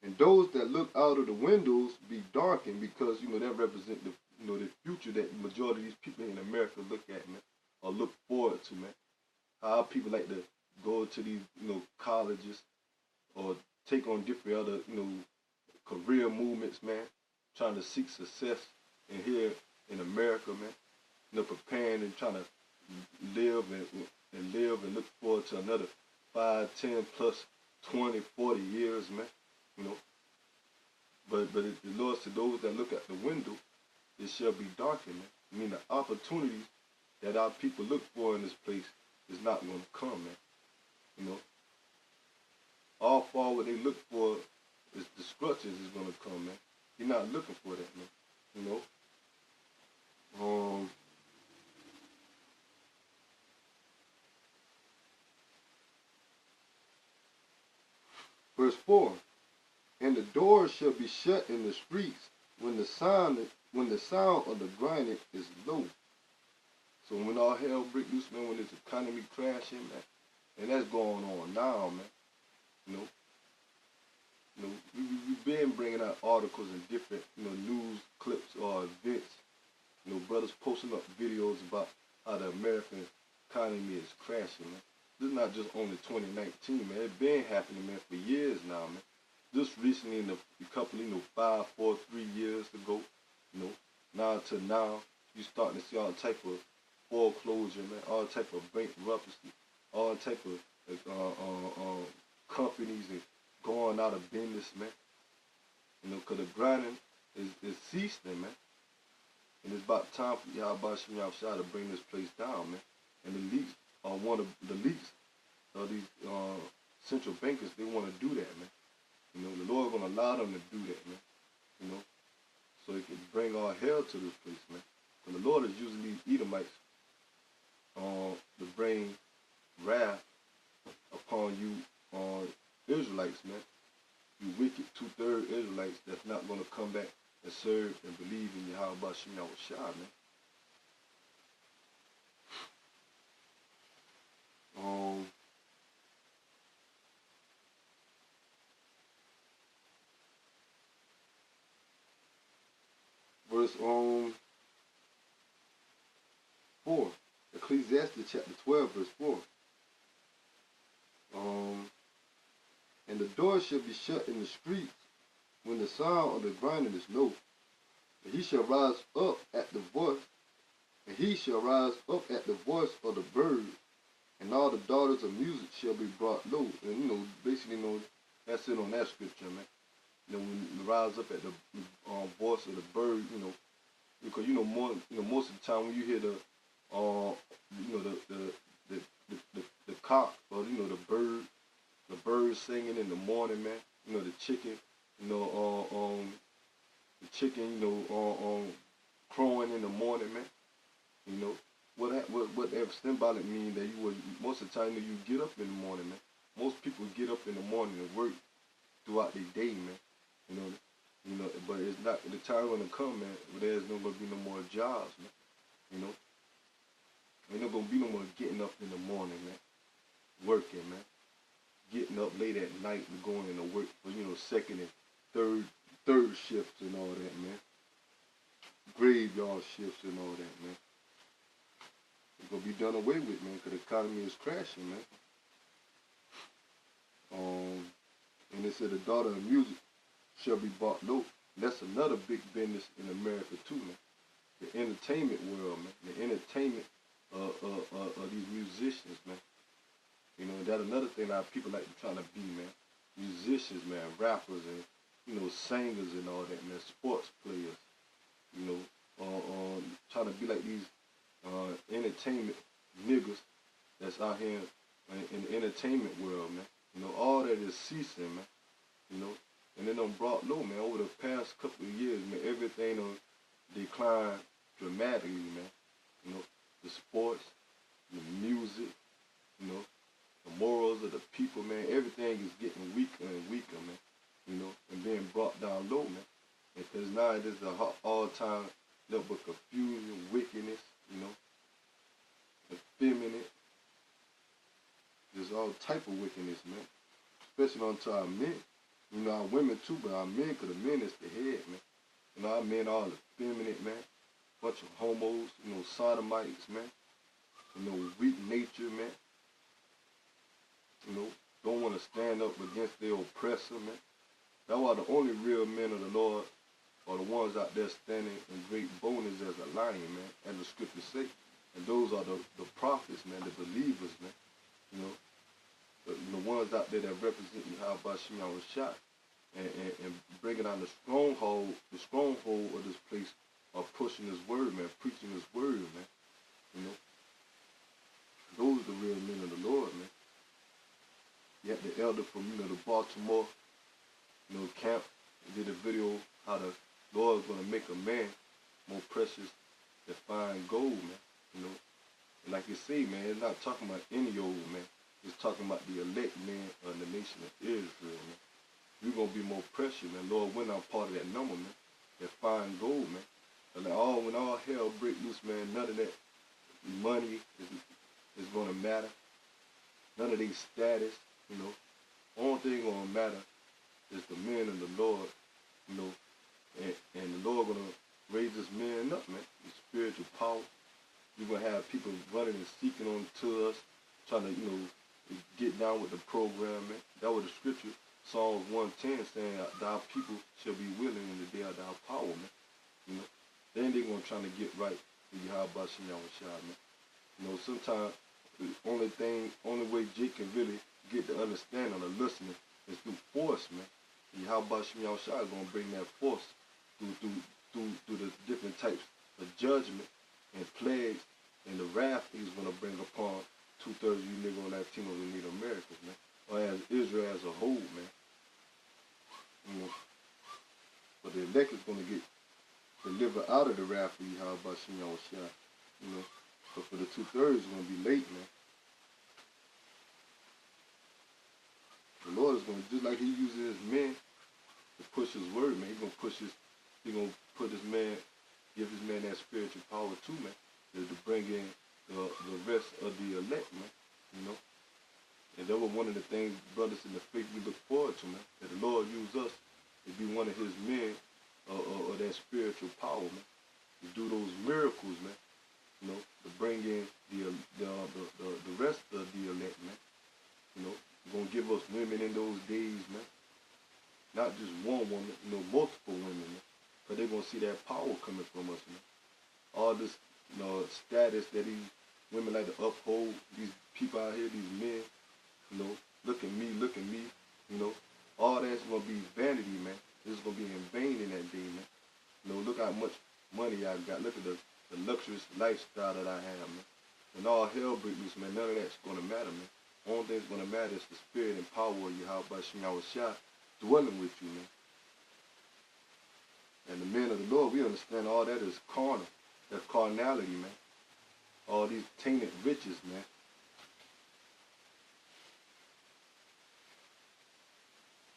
And those that look out of the windows be darkened because, that represent the future that the majority of these people in America look at, man, or look forward to, man. How people like to go to these, colleges or take on different other, career movements, man, trying to seek success in here in America, man. Preparing and trying to live and look forward to another 5, 10 plus 20, 40 years, man. But the Lord said, those that look at the window, it shall be darkened, man. I mean, the opportunities that our people look for in this place is not going to come, man. All far what they look for is destruction is going to come, man. You're not looking for that, man. Verse 4, and the doors shall be shut in the streets when the sound of the grinding is low. So when all hell break loose, man, when this economy crashing, man, and that's going on now, man. We've been bringing out articles and different, news clips or events. Brothers posting up videos about how the American economy is crashing, man. This is not just only 2019, man. It's been happening, man, for years now, man. Just recently, in a couple, 5, 4, 3 years ago, now to now, you starting to see all type of foreclosure, man, all type of bankruptcy, all type of companies and going out of business, man. Because the grinding is ceasing, man. And it's about time for Yahweh Shem Yahushua to bring this place down, man. And the leaks are one of the leaks of these central bankers. They want to do that, man. The Lord going to allow them to do that, man. So it can bring all hell to this place, man. And the Lord is using these Edomites to bring wrath upon you Israelites, man. You wicked 2/3 Israelites that's not going to come back and serve and believe in Yahweh Shem Yahushua, man. Verse 4, Ecclesiastes chapter 12, verse 4. And the door shall be shut in the streets when the sound of the grinding is low. And he shall rise up at the voice, and he shall rise up at the voice of the bird, and all the daughters of music shall be brought low. And basically, that's it on that scripture, man. When you rise up at the voice of the bird, because most of the time when you hear the cock or the bird singing in the morning, man. The chicken, the chicken, crowing in the morning, man. What that symbolic mean that you would most of the time you get up in the morning, man. Most people get up in the morning and work throughout their day, man. But it's not the time gonna come, man, where there's no gonna be no more jobs, man. Ain't no gonna be no more getting up in the morning, man. Working, man. Getting up late at night and going into work for, second and third shifts and all that, man. Graveyard shifts and all that, man. It's gonna be done away with, man, because the economy is crashing, man. And they said the daughter of music shall be bought low. That's another big business in America too, man. The entertainment world, man. The entertainment of these musicians, man. That's another thing that people like to try to be, man. Musicians, man, rappers and singers and all that, man. Sports players, trying to be like these entertainment niggas that's out here in the entertainment world, man. All that is ceasing, man. And then brought low, man. Over the past couple of years, man, everything declined dramatically, man. The sports, the music, the morals of the people, man. Everything is getting weaker and weaker, man. You know, and being brought down low, man. Because now it is the all-time level of confusion, wickedness, you know, effeminate. There's all type of wickedness, man. Especially unto our men. You know, our women too, but our men, because the men is the head, man. You know, our men all effeminate, man. Bunch of homos, you know, sodomites, man. You know, weak nature, man. You know, don't want to stand up against their oppressor, man. That's why the only real men of the Lord are the ones out there standing in great boldness as a lion, man, as the scriptures say. And those are the prophets, man, the believers, man. You know, the ones out there that represent Yahweh Shem Yahushua and bringing out the stronghold of this place are pushing his word, man, preaching his word, man. You know, those are the real men of the Lord, man. You had the elder from, you know, the Baltimore, you know, camp, did a video how the Lord is going to make a man more precious than fine gold, man. You know, and like you say, man, it's not talking about any old man. It's talking about the elect men of the nation of Israel, man. You're going to be more precious, man. Lord, when I'm part of that number, man, that fine gold, man. And when all hell break loose, man, none of that money is going to matter. None of these status, you know. Only thing going to matter is the men of the Lord, you know. And the Lord going to raise this man up, man. The spiritual power. You're going to have people running and seeking on to us, trying to, you know, get down with the program, man. That was the scripture, Psalms 110, saying, thy people shall be willing in the day of thy power, man. You know, then they're going to try to get right with Yahweh Shem Yahushua, man. You know, sometimes the only way Jake can really get the understanding or the listening is through force, man. And Yahweh Shem Yahushua is going to bring that force through the different types of judgment and plagues and the wrath he's going to bring upon 2/3 of you Negro Latinos and Native Americans, man. Or as Israel as a whole, man. You know, but the elect is going to get delivered out of the wrath of Yahweh Shem Yahushua, you know. But for the 2/3, it's going to be late, man. The Lord is going to, just like he uses his men to push his word, man, he's going to put his man, give his man that spiritual power too, man, to bring in the rest of the elect, man, you know. And that was one of the things, brothers in the faith, we look forward to, man, that the Lord use us to be one of his men of that spiritual power, man, to do those miracles, man, you know, to bring in the rest of the elect, man, you know, going to give us women in those days, man, not just one woman, you know, multiple women, man, but they're going to see that power coming from us, man. All this, you know, status that these women like to uphold, these people out here, these men, you know, look at me, you know, all that's going to be vanity, man. This is going to be in vain in that day, man. You know, look how much money I got. Look at the luxurious lifestyle that I have, man. When all hell breaks loose, man, none of that's going to matter, man. Only thing that's going to matter is the spirit and power of Yahweh Shem Yahushua dwelling with you, man. And the men of the Lord, we understand all that is carnal. That's carnality, man. All these tainted riches, man.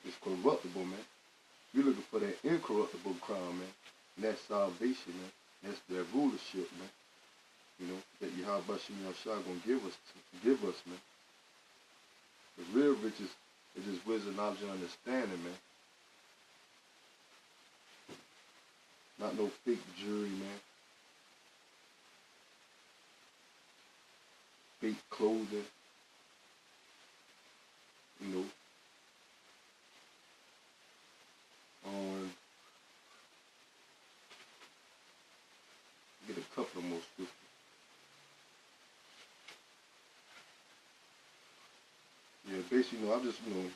It's corruptible, man. We're looking for that incorruptible crown, man. And that's salvation, man. That's their rulership, man. You know, that Yahweh Shem Yahushua gonna give us, man. The real riches is just wisdom, knowledge, and understanding, man. Not no fake jewelry, man. Fake clothing. You know. Get a couple of more scriptures. Yeah, basically, you know, I'm just, you know,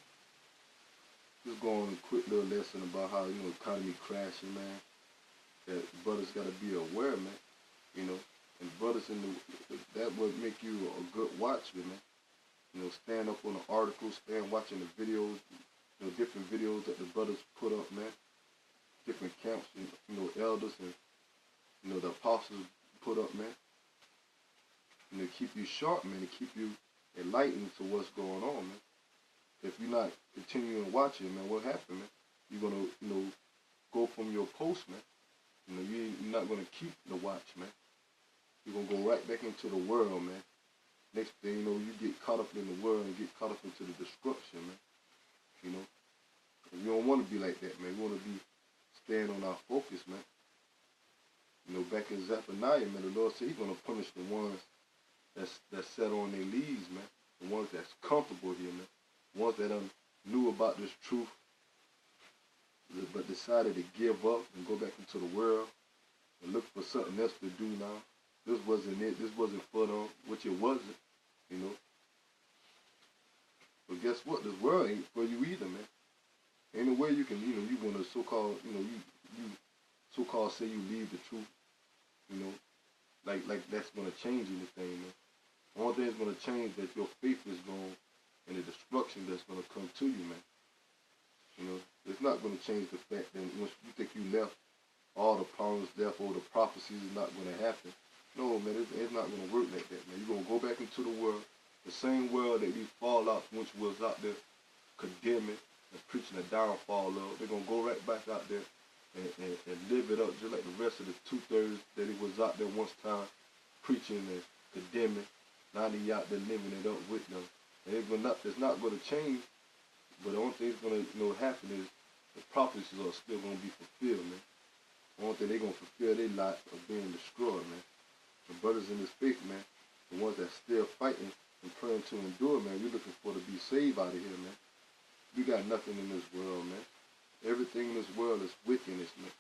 just going on a quick little lesson about how, you know, economy crashing, man. That brothers got to be aware, man. You know, and brothers that would make you a good watchman, man. You know, stand up on the articles, stand watching the videos, you know, different videos that the brothers put up, man. Different camps, and, you know, elders and, you know, the apostles put up, man. You know, keep you sharp, man, to keep you enlightened to what's going on, man. If you're not continuing watching, man, what happened, man? You're gonna, go from your post, man. You're not gonna keep the watch, man. You're gonna go right back into the world, man. Next thing you know, you get caught up in the world and get caught up into the destruction, man. You don't want to be like that, man. You want to be staying on our focus, man. Back in Zephaniah, man, the Lord said He's gonna punish the ones that's set on their leaves, man. The ones that's comfortable here, man. The ones that knew about this truth, but decided to give up and go back into the world and look for something else to do now. This wasn't it. This wasn't for them, which it wasn't, But guess what? This world ain't for you either, man. Ain't no way you can, you want to so-called, you so-called say you leave the truth, like that's going to change anything, man. The only thing that's going to change that your faith is gone and the destruction that's going to come to you, man. It's not going to change the fact that once you think you left, all the problems, therefore the prophecies is not going to happen. No, man, it's not going to work like that, man. You're going to go back into the world, the same world that these fallouts which was out there condemning and preaching the downfall of. They're going to go right back out there and live it up just like the rest of the 2/3 that it was out there once time preaching and condemning. Now they out there living it up with them. And it's not going to change. But the only thing that's going to happen is the prophecies are still going to be fulfilled, man. The only thing they're going to fulfill their life of being destroyed, man. The brothers in this faith, man, the ones that's still fighting and praying to endure, man, we're looking for to be saved out of here, man. We got nothing in this world, man. Everything in this world is wickedness, man.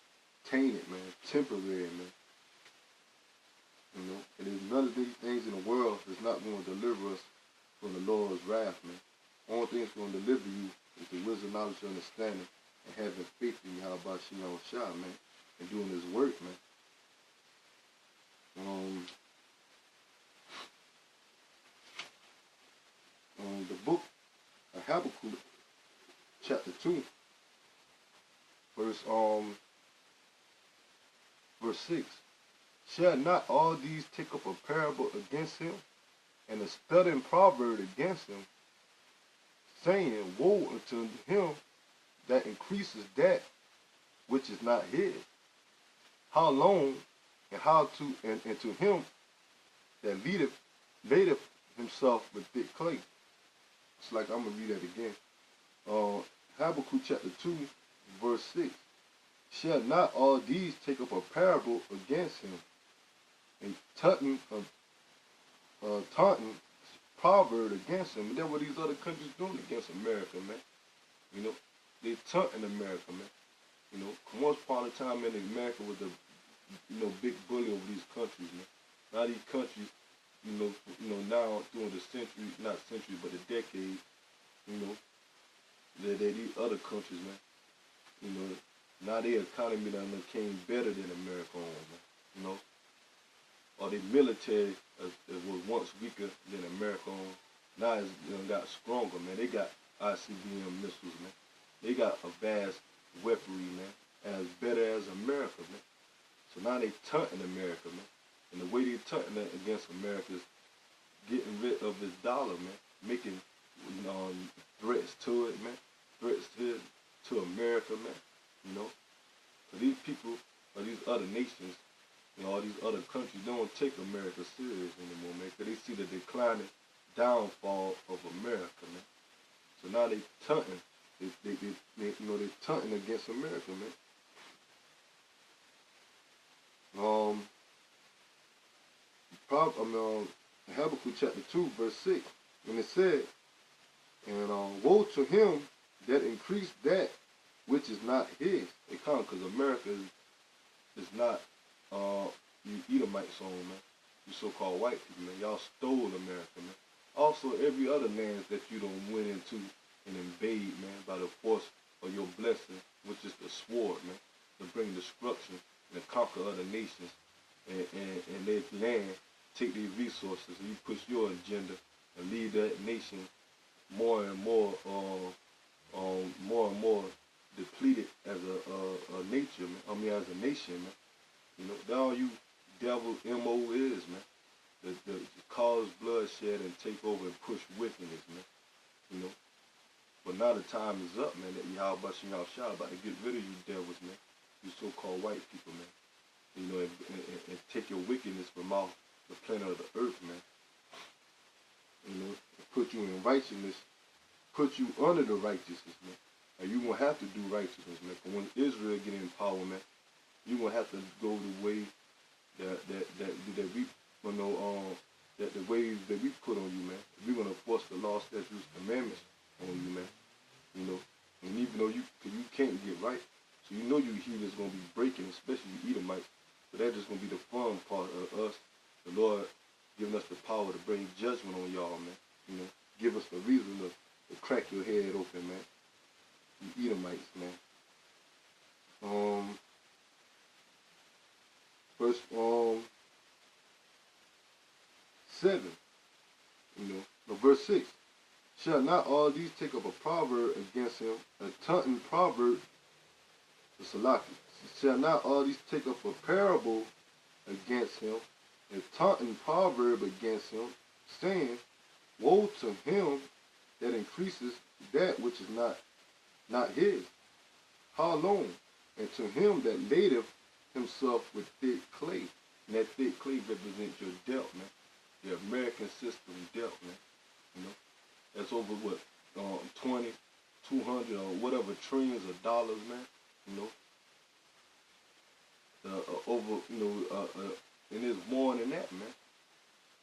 Tainted, man. Temporary, man. And there's none of these things in the world that's not going to deliver us from the Lord's wrath, man. The only thing that's going to deliver you is the wisdom, knowledge, and understanding, and having faith in Yahweh Shah, man, and doing His work, man. The book of Habakkuk, chapter 2, verse 6. Shall not all these take up a parable against him, and a studying proverb against him, saying, woe unto him that increases that which is not his. How long and and to him that ladeth himself with thick clay. It's like I'm gonna read that again. Habakkuk chapter 2, verse 6. Shall not all these take up a parable against him, and taunting proverb against him? And that's what these other countries doing against America, man. They taunting America, man. Once upon a time in America was the big bully over these countries, man. Now these countries, now during the century, not century, but the decade, they're these other countries, man. Now their economy done came better than America on, man. Or their military was once weaker than America on. Now it's got stronger, man. They got ICBM missiles, man. They got a vast weaponry, man, as better as America, man. So now they taunting America, man. And the way they taunting against America is getting rid of this dollar, man. Making threats to it, man. Threats to America, man. So these people or these other nations, all these other countries don't take America serious anymore, man. Because they see the declining downfall of America, man. So now they taunting. They taunting against America, man. Habakkuk chapter 2, verse 6, and it said, and woe to him that increased that which is not his. It comes because America is not you Edomites on, man. You so-called white people, man. Y'all stole America, man. Also, every other land that you done went into and invade, man, by the force of your blessing, which is the sword, man, to bring destruction and to conquer other nations and their land, take these resources, and you push your agenda and leave that nation more and more depleted as a nature, man. As a nation, man. That's all you devil MO is, man. to cause bloodshed and take over and push wickedness, man. You know. But now the time is up, man, that Yahweh Shah about to get rid of you devils, man. You so-called white people, man. You know, and take your wickedness from off the planet of the earth, man. You know, put you in righteousness, put you under the righteousness, man. And you gonna have to do righteousness, man. But when Israel get in power, man, you gonna have to go the way that we, you know, that the ways that we put on you, man. We're gonna force the law, statutes, commandments on you, man. You know, and even though you can't get right, so you know you heathens gonna be breaking, especially you Edomites. So that's just gonna be the fun part of us, the Lord giving us the power to bring judgment on y'all, man. You know, give us the reason to crack your head open, man. You Edomites, man. Verse 7, you know, no, verse 6. Shall not all these take up a proverb against him, a taunting proverb, the Salaki? Shall not all these take up a parable against him, a taunting proverb against him, saying, woe to him that increases that which is not his. How long? And to him that ladeth himself with thick clay. And that thick clay represents your debt, man. Your American system debt, man. You know, that's over what, 20, 200 or whatever trillions of dollars, man. You know, over, you know, and there's more than that, man.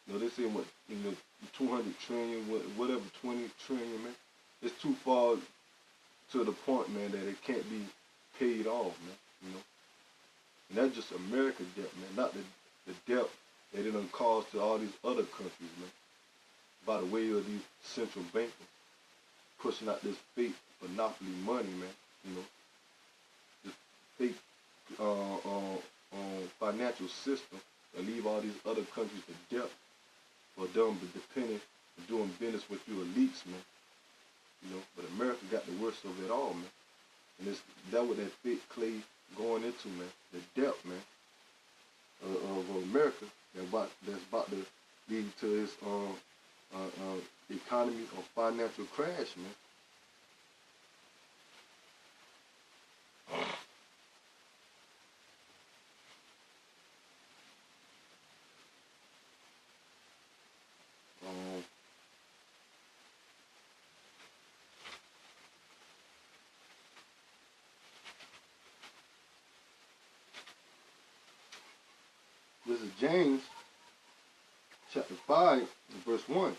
You know, they say what, you know, 200 trillion, whatever, 20 trillion, man. It's too far to the point, man, that it can't be paid off, man. You know, and that's just America debt, man, not the debt that it done caused to all these other countries, man. By the way of these central bankers pushing out this fake monopoly money, man. You know, this fake financial system that leave all these other countries to debt for them depending on doing business with you elites, man. You know, but America got the worst of it all, man. And it's that what that fake clay going into, man. The debt, man, of America that's about to lead to its economy or financial crash, man. This is James chapter 5, verse 1.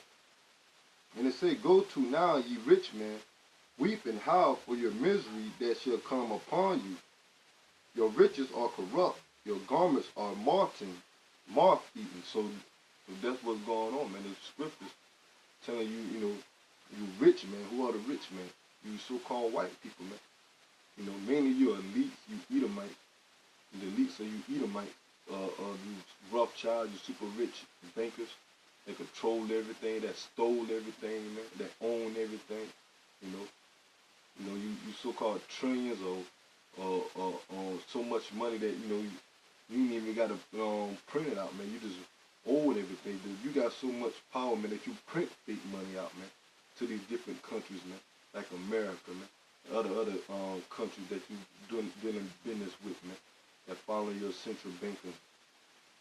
And it say, go to now, ye rich men, weep and howl for your misery that shall come upon you. Your riches are corrupt, your garments are moth-eaten. So that's what's going on, man. The scriptures telling you, you know, you rich men. Who are the rich men? You so-called white people, man. You know, mainly you elites, you Edomites. The elites are you Edomites. You Rothschild, you super rich bankers that control everything, that stole everything, man, that own everything, you know, you so-called trillions or so much money that, you know, you ain't even got to print it out, man. You just own everything, dude. You got so much power, man, that you print fake money out, man, to these different countries, man, like America, man, other countries that you dealing business with, man, that follow your central banking.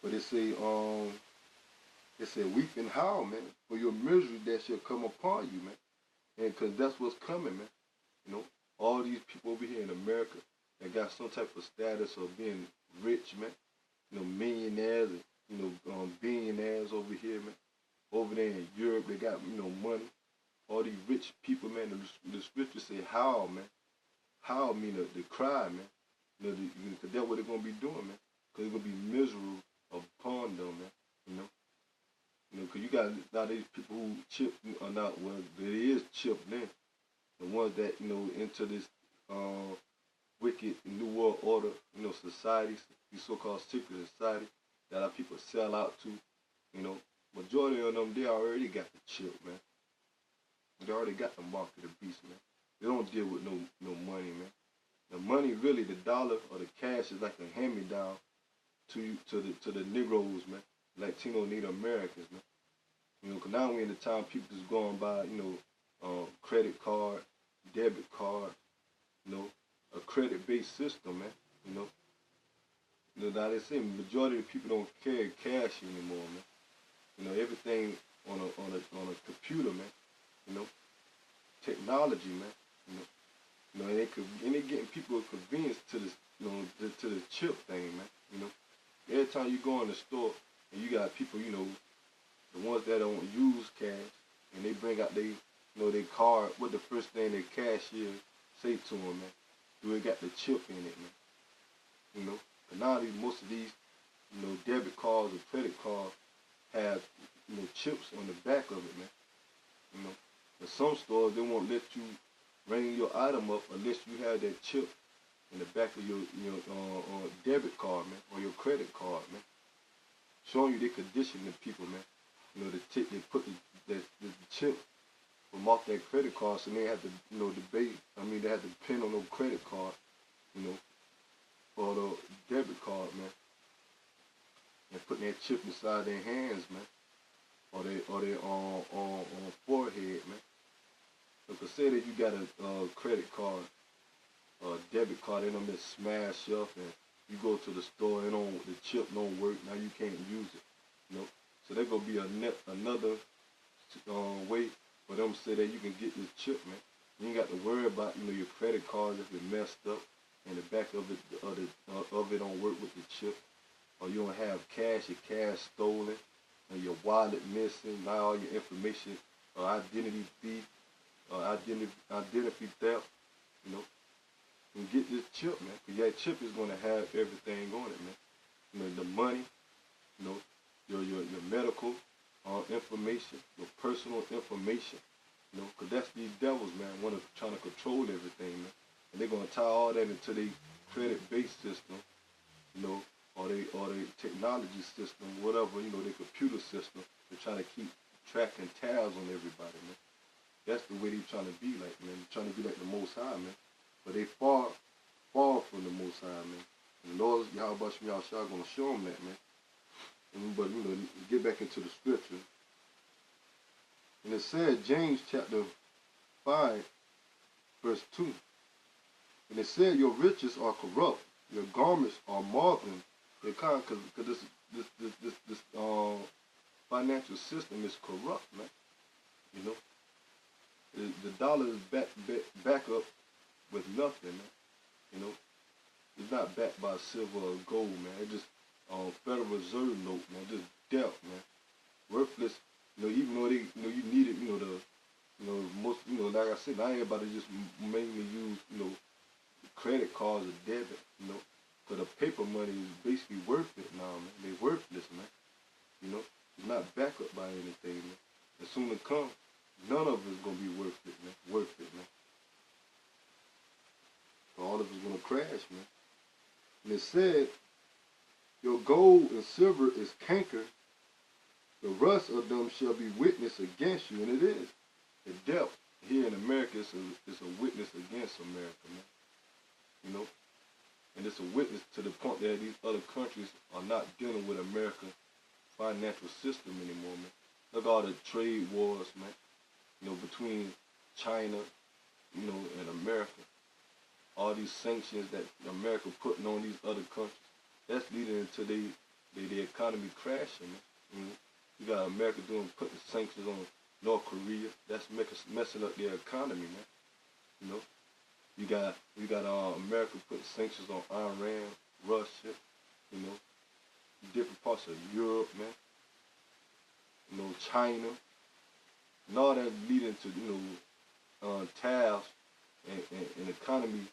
But it say weep and howl, man, for your misery that shall come upon you, man. And because that's what's coming, man. You know, all these people over here in America that got some type of status of being rich, man. You know, millionaires and, you know, billionaires over here, man. Over there in Europe, they got, you know, money. All these rich people, man. The scriptures say howl, man. Howl mean to cry, man. You know, because that's what they're going to be doing, man. Because it's going to be miserable upon them, man. You know, because you got now these people who chip or not, well, it is chipped in. The ones that, you know, into this wicked New World Order, you know, societies, these so-called secret society that our people sell out to, you know, majority of them, they already got the chip, man. They already got the mark of the beast, man. They don't deal with no money, man. The money, really, the dollar or the cash is like a hand-me-down to the Negroes, man. Latino Native Americans, man. You know, 'cause now we're in the time people just going by, credit card, debit card, you know, a credit-based system, man. You know, now they say majority of the people don't carry cash anymore, man. You know, everything on a computer, man. You know, technology, man. And they getting people convenience to this, to the chip thing, man. You know, every time you go in the store and you got people, the ones that don't use cash, and they bring out their card. What the first thing their cashier say to them, man? Do it got the chip in it, man? You know, but now most of these, debit cards or credit cards have, chips on the back of it, man. You know, in some stores they won't let you ring your item up unless you have that chip in the back of your debit card, man, or your credit card, man. Showing you they condition the people, man. You know, they put the chip from off that credit card, so they have to, they have to pin on no credit card, or the debit card, man. And putting that chip inside their hands, man, or their on forehead, man. Because say that you got a credit card, or a debit card, they don't just smash up, and you go to the store and the chip don't work. Now you can't use it, So there gonna be another way for them to say that you can get this chip, man. You ain't got to worry about your credit cards if it messed up and the back of it don't work with the chip, or you don't have cash, your cash stolen, or your wallet missing. Now all your information, or identity thief, or identity theft, You get this chip, man, because that chip is going to have everything on it, man. The money, your medical information, your personal information, because that's these devils, man, trying to control everything, man. And they're going to tie all that into their credit-based system, or their technology system, whatever, their computer system. They're trying to keep track and tabs on everybody, man. That's the way they're trying to be like, man. They're trying to be like the Most High, man. But they far from the Most High, man. And the Lord, Yahweh Shah, going to show them that, man. But, get back into the scripture. And it said, James chapter 5, verse 2. And it said, your riches are corrupt. Your garments are marveling. They're kind because this financial system is corrupt, man. The dollar is back up with nothing, man. It's not backed by silver or gold, man. It's just Federal Reserve note, man. Just debt, man. Worthless. Even though they, you need it, most, like I said, now everybody just mainly use, credit cards or debit, Because the paper money is basically worth it now, man. They're worthless, man. It's not backed up by anything, man. As soon as it comes, none of it's gonna be worth it, man. All of it's gonna crash, man. And it said, your gold and silver is canker. The rust of them shall be witness against you, and it is. The debt here in America is a witness against America, man. And it's a witness to the point that these other countries are not dealing with America's financial system anymore, man. Look at all the trade wars, man. Between China, and America. All these sanctions that America putting on these other countries. That's leading into the economy crashing, man. You got America putting sanctions on North Korea. That's messing up their economy, man. You got America putting sanctions on Iran, Russia, different parts of Europe, man. China. And all that leading to, tariffs and economy,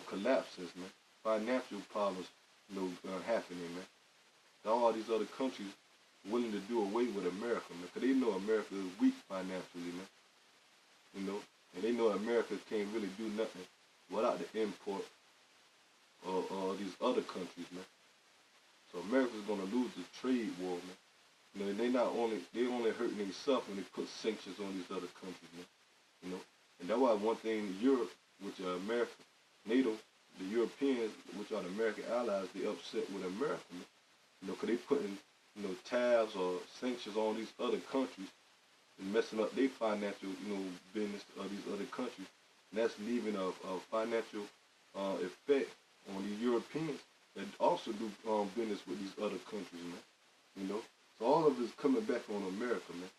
collapses, man. Financial problems, happening, man. All these other countries willing to do away with America, man. Because they know America is weak financially, man. And they know America can't really do nothing without the import of these other countries, man. So America's going to lose the trade war, man. They only hurting themselves when they put sanctions on these other countries, man. And that's why one thing Europe, which are America, NATO, the Europeans, which are the American allies, they upset with America, man. Because they putting tabs or sanctions on these other countries and messing up their financial, business of these other countries. And that's leaving a financial effect on the Europeans that also do business with these other countries, man. So all of it is coming back on America, man.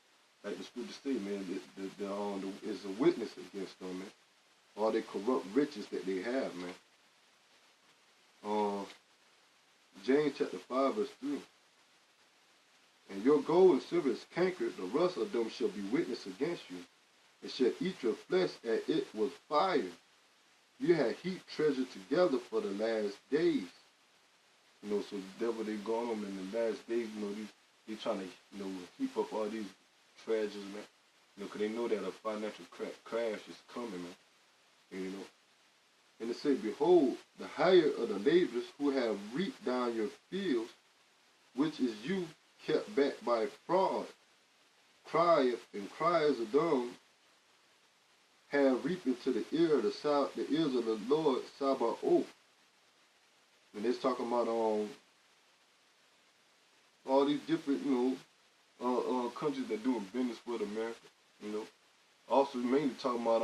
Like the scripture say, man, it's a witness against them, man. All the corrupt riches that they have, man. James chapter 5, verse 3. And your gold and silver is cankered, the rust of them shall be witness against you, and shall eat your flesh as it was fire. You have heaped treasure together for the last days. So that's what they going on in the last days. They trying to, heap up all these treasures, man. Because they know that a financial crash is coming, man. And it said, behold, the hire of the laborers who have reaped down your fields, which is you kept back by fraud, crieth and cries of them, have reaped into the ears of the Lord Sabaoth. And it's talking about all these different, countries that doing business with America, Also mainly talking about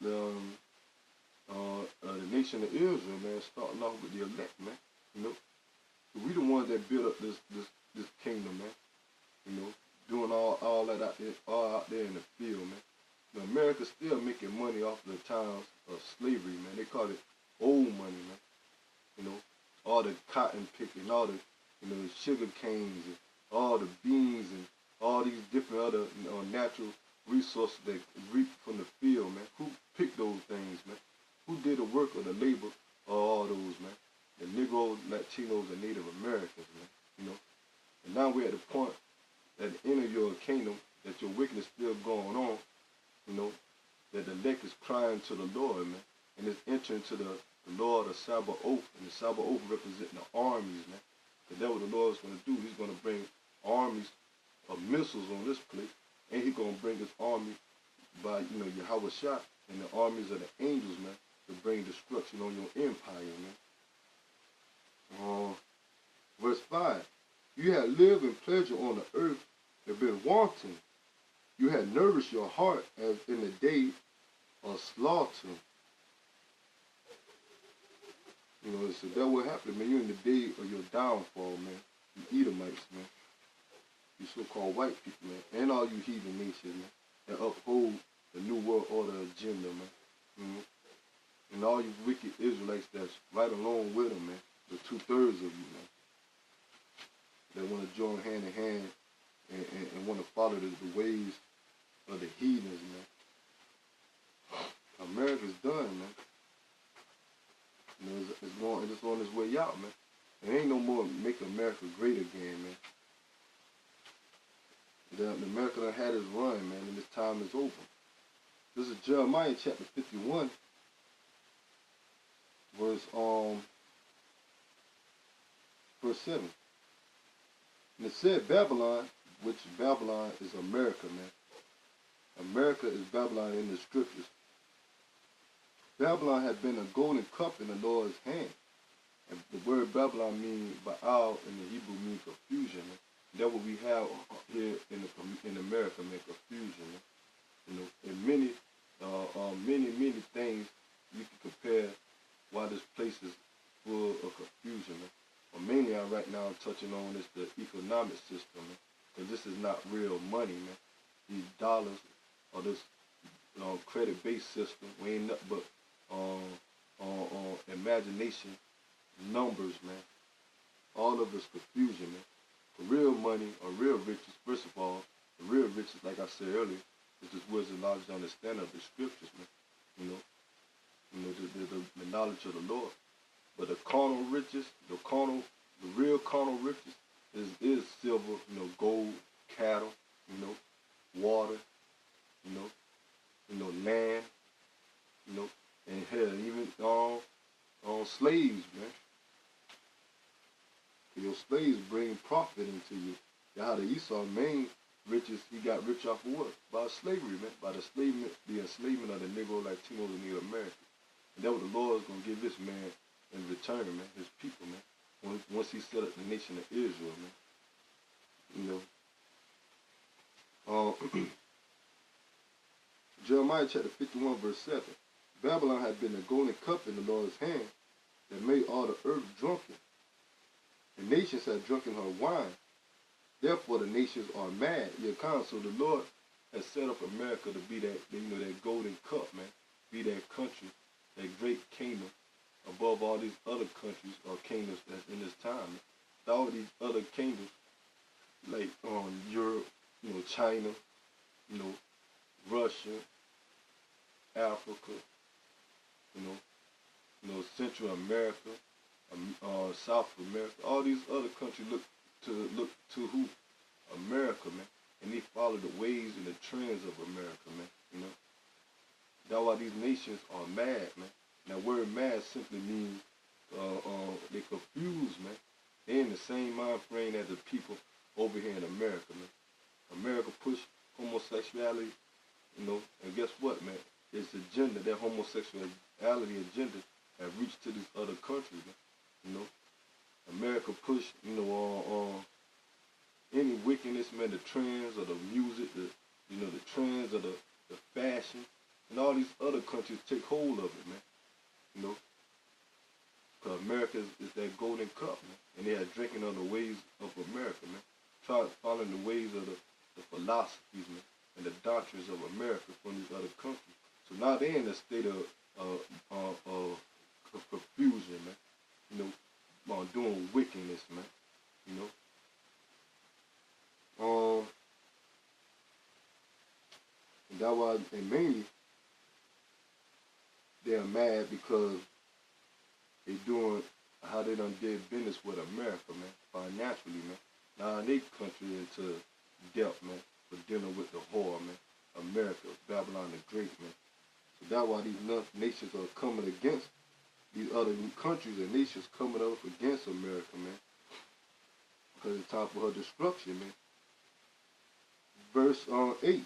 the nation of Israel, man, starting off with the elect, man. We the ones that built up this kingdom, man. Doing all that out there in the field, man. America's still making money off the times of slavery, man. They call it old money, man. All the cotton picking, all the, sugar canes, and all the beans, and all these different other natural resources that reap from the field, man. Who picked those things, man? Who did the work of the labor of all those, man? The Negroes, Latinos, and Native Americans, man. And now we're at the point at the end of your kingdom that your wickedness still going on, that the elect is crying to the Lord, man. And it's entering to the Lord of Sabaoth, and the Sabaoth representing the armies, man. Because that's what the Lord is going to do. He's going to bring armies of missiles on this place, and he's going to bring his army by, Yahweh Shah and the armies of the angels, man, to bring destruction on your empire, man. Verse 5. You have lived in pleasure on the earth and been wanting. You have nourished your heart as in the day of slaughter. So that what happened, man. You're in the day of your downfall, man. You Edomites, man. You so-called white people, man. And all you heathen nations, man. That uphold the New World Order agenda, man. And all you wicked Israelites that's right along with them, man. The 2/3 of you, man. That want to join hand in hand and want to follow the ways of the heathens, man. America's done, man. It's on its way out, man. There ain't no more make America great again, man. America done had its run, man, and this time is over. This is Jeremiah chapter 51, verse 7. And it said Babylon, which Babylon is America, man. America is Babylon in the scriptures. Babylon had been a golden cup in the Lord's hand. And the word Babylon means Baal in the Hebrew means confusion, man. That's what we have here in America, man, confusion, man. And many things you can compare why this place is full of confusion, man. But mainly right now I'm touching on is the economic system, man. Because this is not real money, man. These dollars or this credit-based system, we ain't nothing but imagination, numbers, man. All of this confusion, man. The real money or real riches, first of all, the real riches, like I said earlier, is just wisdom, knowledge, and understanding of the scriptures, man. The knowledge of the Lord. But the carnal riches, the real carnal riches is silver, gold, cattle, water, land, and hell, even slaves, man. Your slaves bring profit into you. That's how the Esau main riches, he got rich off of what? By slavery, man. By the enslavement of the Negro, Latinos, and Native Americans. And that's what the Lord is going to give this man in return, man, his people, man. Once he set up the nation of Israel, man. You know, Jeremiah chapter 51 verse 7. Babylon had been the golden cup in the Lord's hand that made all the earth drunken. The nations had drunken her wine. Therefore the nations are mad. So the Lord has set up America to be that, that golden cup, man. Be that country, that great kingdom above all these other countries or kingdoms that's in this time. Man. All these other kingdoms, like Europe, China, Russia, Africa, Central America, South America, all these other countries look to who? America, man. And they follow the ways and the trends of America, man. That's why these nations are mad, man. Now, word mad simply means they confused, man. They're in the same mind frame as the people over here in America, man. America push homosexuality, and guess what, man? Its agenda, that homosexuality agenda, have reached to these other countries, man. America push, any wickedness, man, the trends of the music, the trends of the fashion, and all these other countries take hold of it, man. Because America is that golden cup, man. And they are drinking of the ways of America, man. Try following the ways of the philosophies, man, and the doctrines of America from these other countries. So now they're in a state of confusion, man. Doing wickedness, man. And that's why, and mainly, they're mad because they doing how they done did business with America, man, financially, man. Now they country into debt, man, for dealing with the whore, man. America, Babylon the Great, man. So that's why these nations are coming against these other countries and nations coming up against America, man. Because it's time for her destruction, man. Verse 8,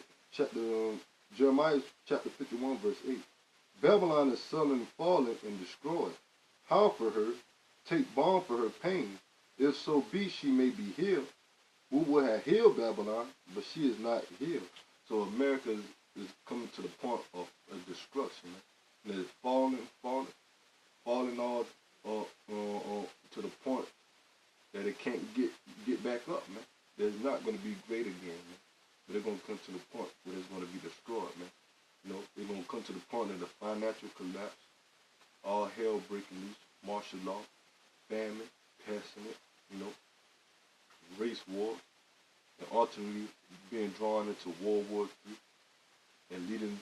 Jeremiah chapter 51, verse 8. Babylon is sullen, fallen, and destroyed. Howl for her, take balm for her pain. If so be she may be healed. We will have healed Babylon, but she is not healed. So America is coming to the point of destruction, man. And it's falling all to the point that it can't get back up, man. There's not going to be great again, man. But they're going to come to the point where it's going to be destroyed, man. They're going to come to the point of the financial collapse, all hell breaking loose, martial law, famine, pestilence, race war, and ultimately being drawn into World War III and leading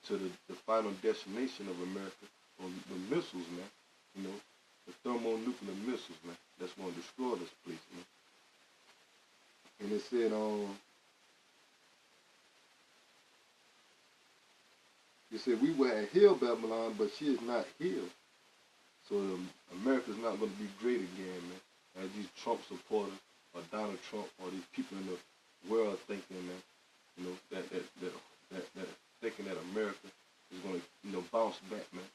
to the final destination of America on the missiles, man. The thermonuclear missiles, man. That's going to destroy this place, man. And it said, we will have healed Babylon, but she is not healed. So America's not going to be great again, man. As these Trump supporters, or Donald Trump, or these people in the world thinking, man, that thinking that America is going to, bounce back, man,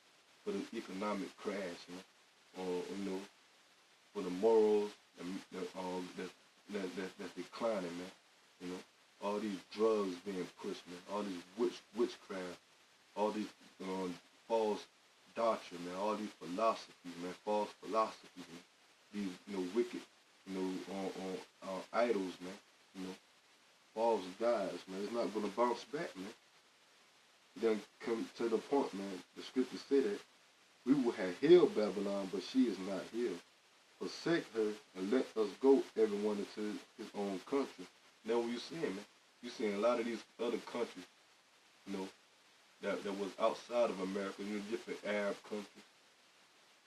for the economic crash, man, or for the morals that's declining, man. All these drugs being pushed, man. All these witchcraft, all these false doctrine, man. All these philosophies, man. False philosophies, man. These wicked, idols, man. False gods, man. It's not going to bounce back, man. It doesn't come to the point, man. The scriptures say that we will have healed Babylon, but she is not healed. Forsake her and let us go, everyone into his own country. Now, what you seeing, man? You seeing a lot of these other countries, that was outside of America, different Arab countries,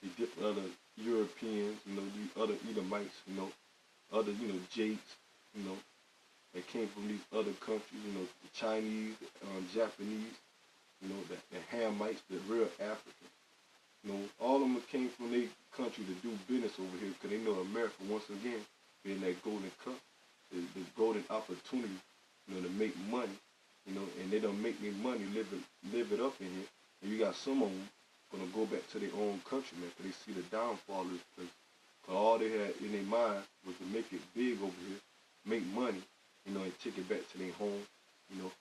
the different other Europeans, these other Edomites, other, Jakes, that came from these other countries, the Chinese, Japanese, the Hamites, the real Africans. All of them came from their country to do business over here because they know America, once again, being that golden cup, the golden opportunity, to make money, and they don't make any money, live it up in here. And you got some of them going to go back to their own country, man, because they see the downfall of this place. Because all they had in their mind was to make it big over here make money, you know, and take it back to their home, you know.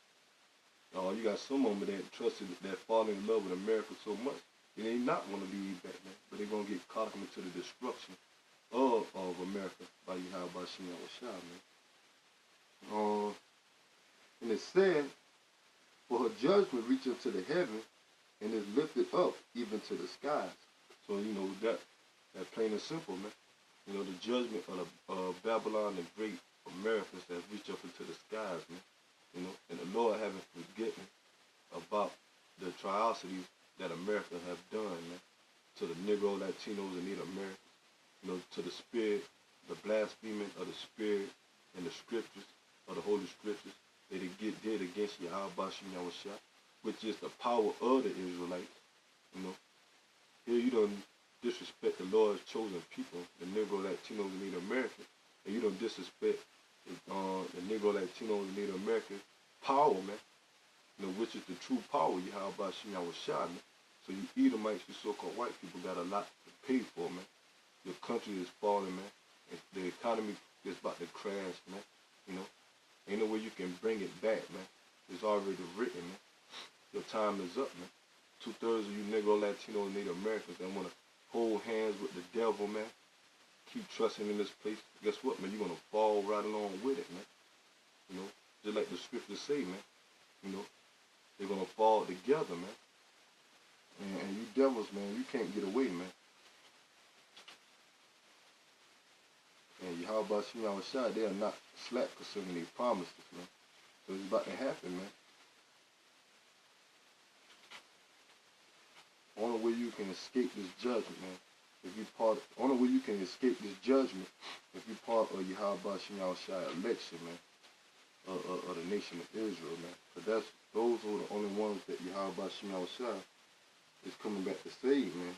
You got some of them that trusted, that fall in love with America so much, and they not want to leave back, man. But they're going to get caught up into the destruction of America by Yahweh Shem Yahushua, man. And it said, for her judgment reaching to the heaven and is lifted up even to the skies. So, you know, that plain and simple, man. You know, the judgment of Babylon and great Americans that reach up into the skies, man. You know, and the Lord haven't forgotten about the atrocities that America have done, man, to the Negro, Latinos, and Native Americans. You know, to the spirit, the blaspheming of the spirit and the scriptures, of the Holy Scriptures, that they did against Yahweh Shem Yahushua, which is the power of the Israelites. You know, here you don't disrespect the Lord's chosen people, the Negro, Latinos, and Native Americans, and you don't disrespect the Negro, Latinos, and Native American power, man. You know, which is the true power, Yahweh Shem Yahushua, man. So you Edomites, you so-called white people, got a lot to pay for, man. Your country is falling, man. The economy is about to crash, man. You know, ain't no way you can bring it back, man. It's already written, man. Your time is up, man. 2/3 of you Negro, Latino, and Native Americans that want to hold hands with the devil, man. Keep trusting in this place. Guess what, man? You're going to fall right along with it, man. You know, just like the scriptures say, man. You know, they're going to fall together, man. And you devils, man, you can't get away, man. And Yahweh Shem Yahushua, they are not slack concerning their promises, man. So it's about to happen, man. Only way you can escape this judgment, man, if you only way you can escape this judgment if you part of Yahweh Shem Yahushua election, man, of the nation of Israel, man. But those are the only ones that Yahweh Shem Yahushua is coming back to save, man.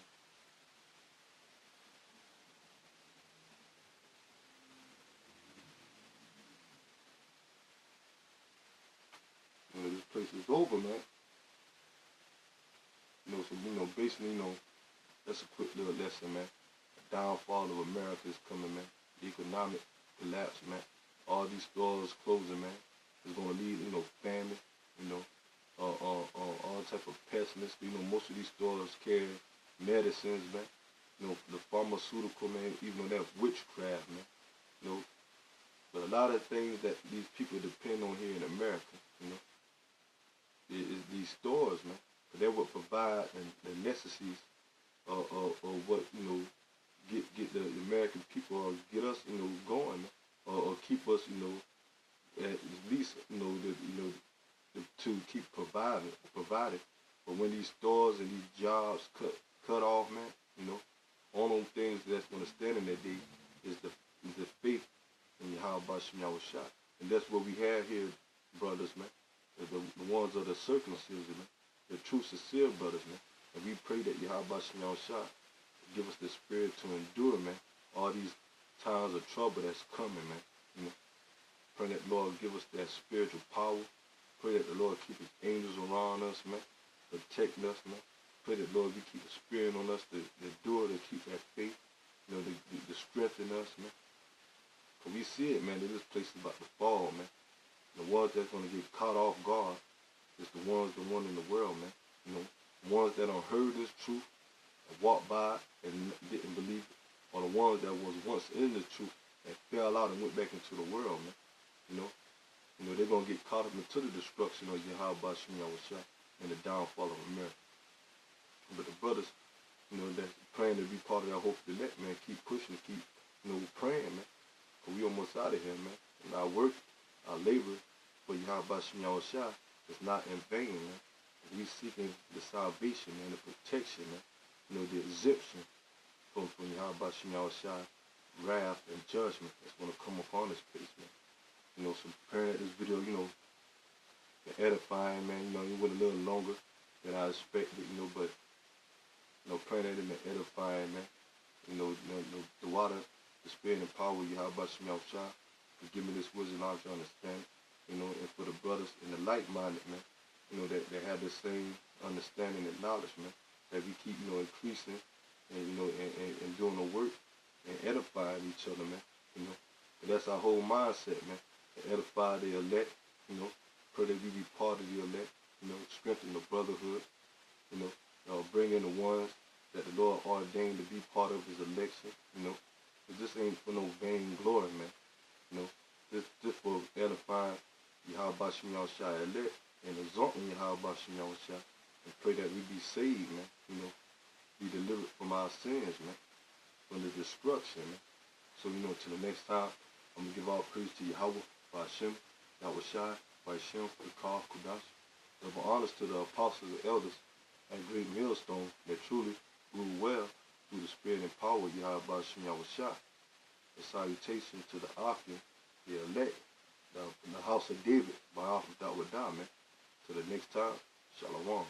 You know, this place is over, man. You know, so, you know, basically, you know, that's a quick little lesson, man. The downfall of America is coming, man. The economic collapse, man. All these stores closing, man. It's going to lead, you know, famine, you know, all type of pestilence. You know, most of these stores carry medicines, man. You know, the pharmaceutical, man, even though that's witchcraft, man. You know, but a lot of things that these people depend on here in America, you know, is these stores, man. They will provide the necessities of what, you know, get the American people, or get us, you know, going, or keep us, you know, at least, you know, to keep providing. But when these stores and these jobs cut off, man, you know, all those things that's going to stand in that day is the faith in Yahweh Shem Yahushua. And that's what we have here, brothers, man. The ones of the circumcision, man. The true, sincere brothers, man. And we pray that Yahweh Shem Yahushua give us the spirit to endure, man, all these times of trouble that's coming, man. You know, pray that Lord give us that spiritual power. Pray that the Lord keep his angels around us, man, protect us, man. Pray that Lord, you keep the spirit on us to endure, to keep that faith, you know, to strengthen us, man. Because we see it, man, that this place is about to fall, man. The ones that's going to get caught off guard is the one in the world, man. You know, ones that don't heard this truth and walked by it and didn't believe it, or the ones that was once in the truth and fell out and went back into the world, man. You know, they're going to get caught up into the destruction of Yahweh Shem Yahushua and the downfall of America. But the brothers, you know, that's praying to be part of that hope to let, man, keep pushing, keep, you know, praying, man. Because we almost out of here, man. And our work, our labor for Yahweh Shem Yahushua is not in vain, man. We seeking the salvation, man, the protection, man. You know, the exemption from Yahweh Shem Yahushua, wrath and judgment that's going to come upon this place, man. You know, so preparing this video, you know, edifying, man. You know, it went a little longer than I expected, you know, but, you know, praying that in the edifying, man. You know, the water, the spirit and power of Yahweh Shem Yahushua, for give me this wisdom, knowledge, and understanding. You know, and for the brothers in the like-minded, man, you know, that have the same understanding and knowledge, man, that we keep, you know, increasing and, you know, and doing the work and edifying each other, man, you know, And that's our whole mindset, man. To edify the elect, you know, pray that we be part of the elect, you know, strengthen the brotherhood, you know, bring in the ones that the Lord ordained to be part of his election, you know. But this ain't for no vain glory, man. You know, just for edifying Yahweh Shem Yahushua elect and exalting Yahweh Shem Yahushua and pray that we be saved, man. You know, be delivered from our sins, man, from the destruction, man. So, you know, till the next time, I'm going to give all praise to Yahweh, Hashem, Yahushua, Hashem, for the call, Kudash. Double honors to the apostles and elders and great millstone that truly grew well through the spirit and power of Yahweh Shem Yahushua. A salutation to the Akim, the elect, the house of David, by Alpha Dawadah, man. Till the next time, Shalom.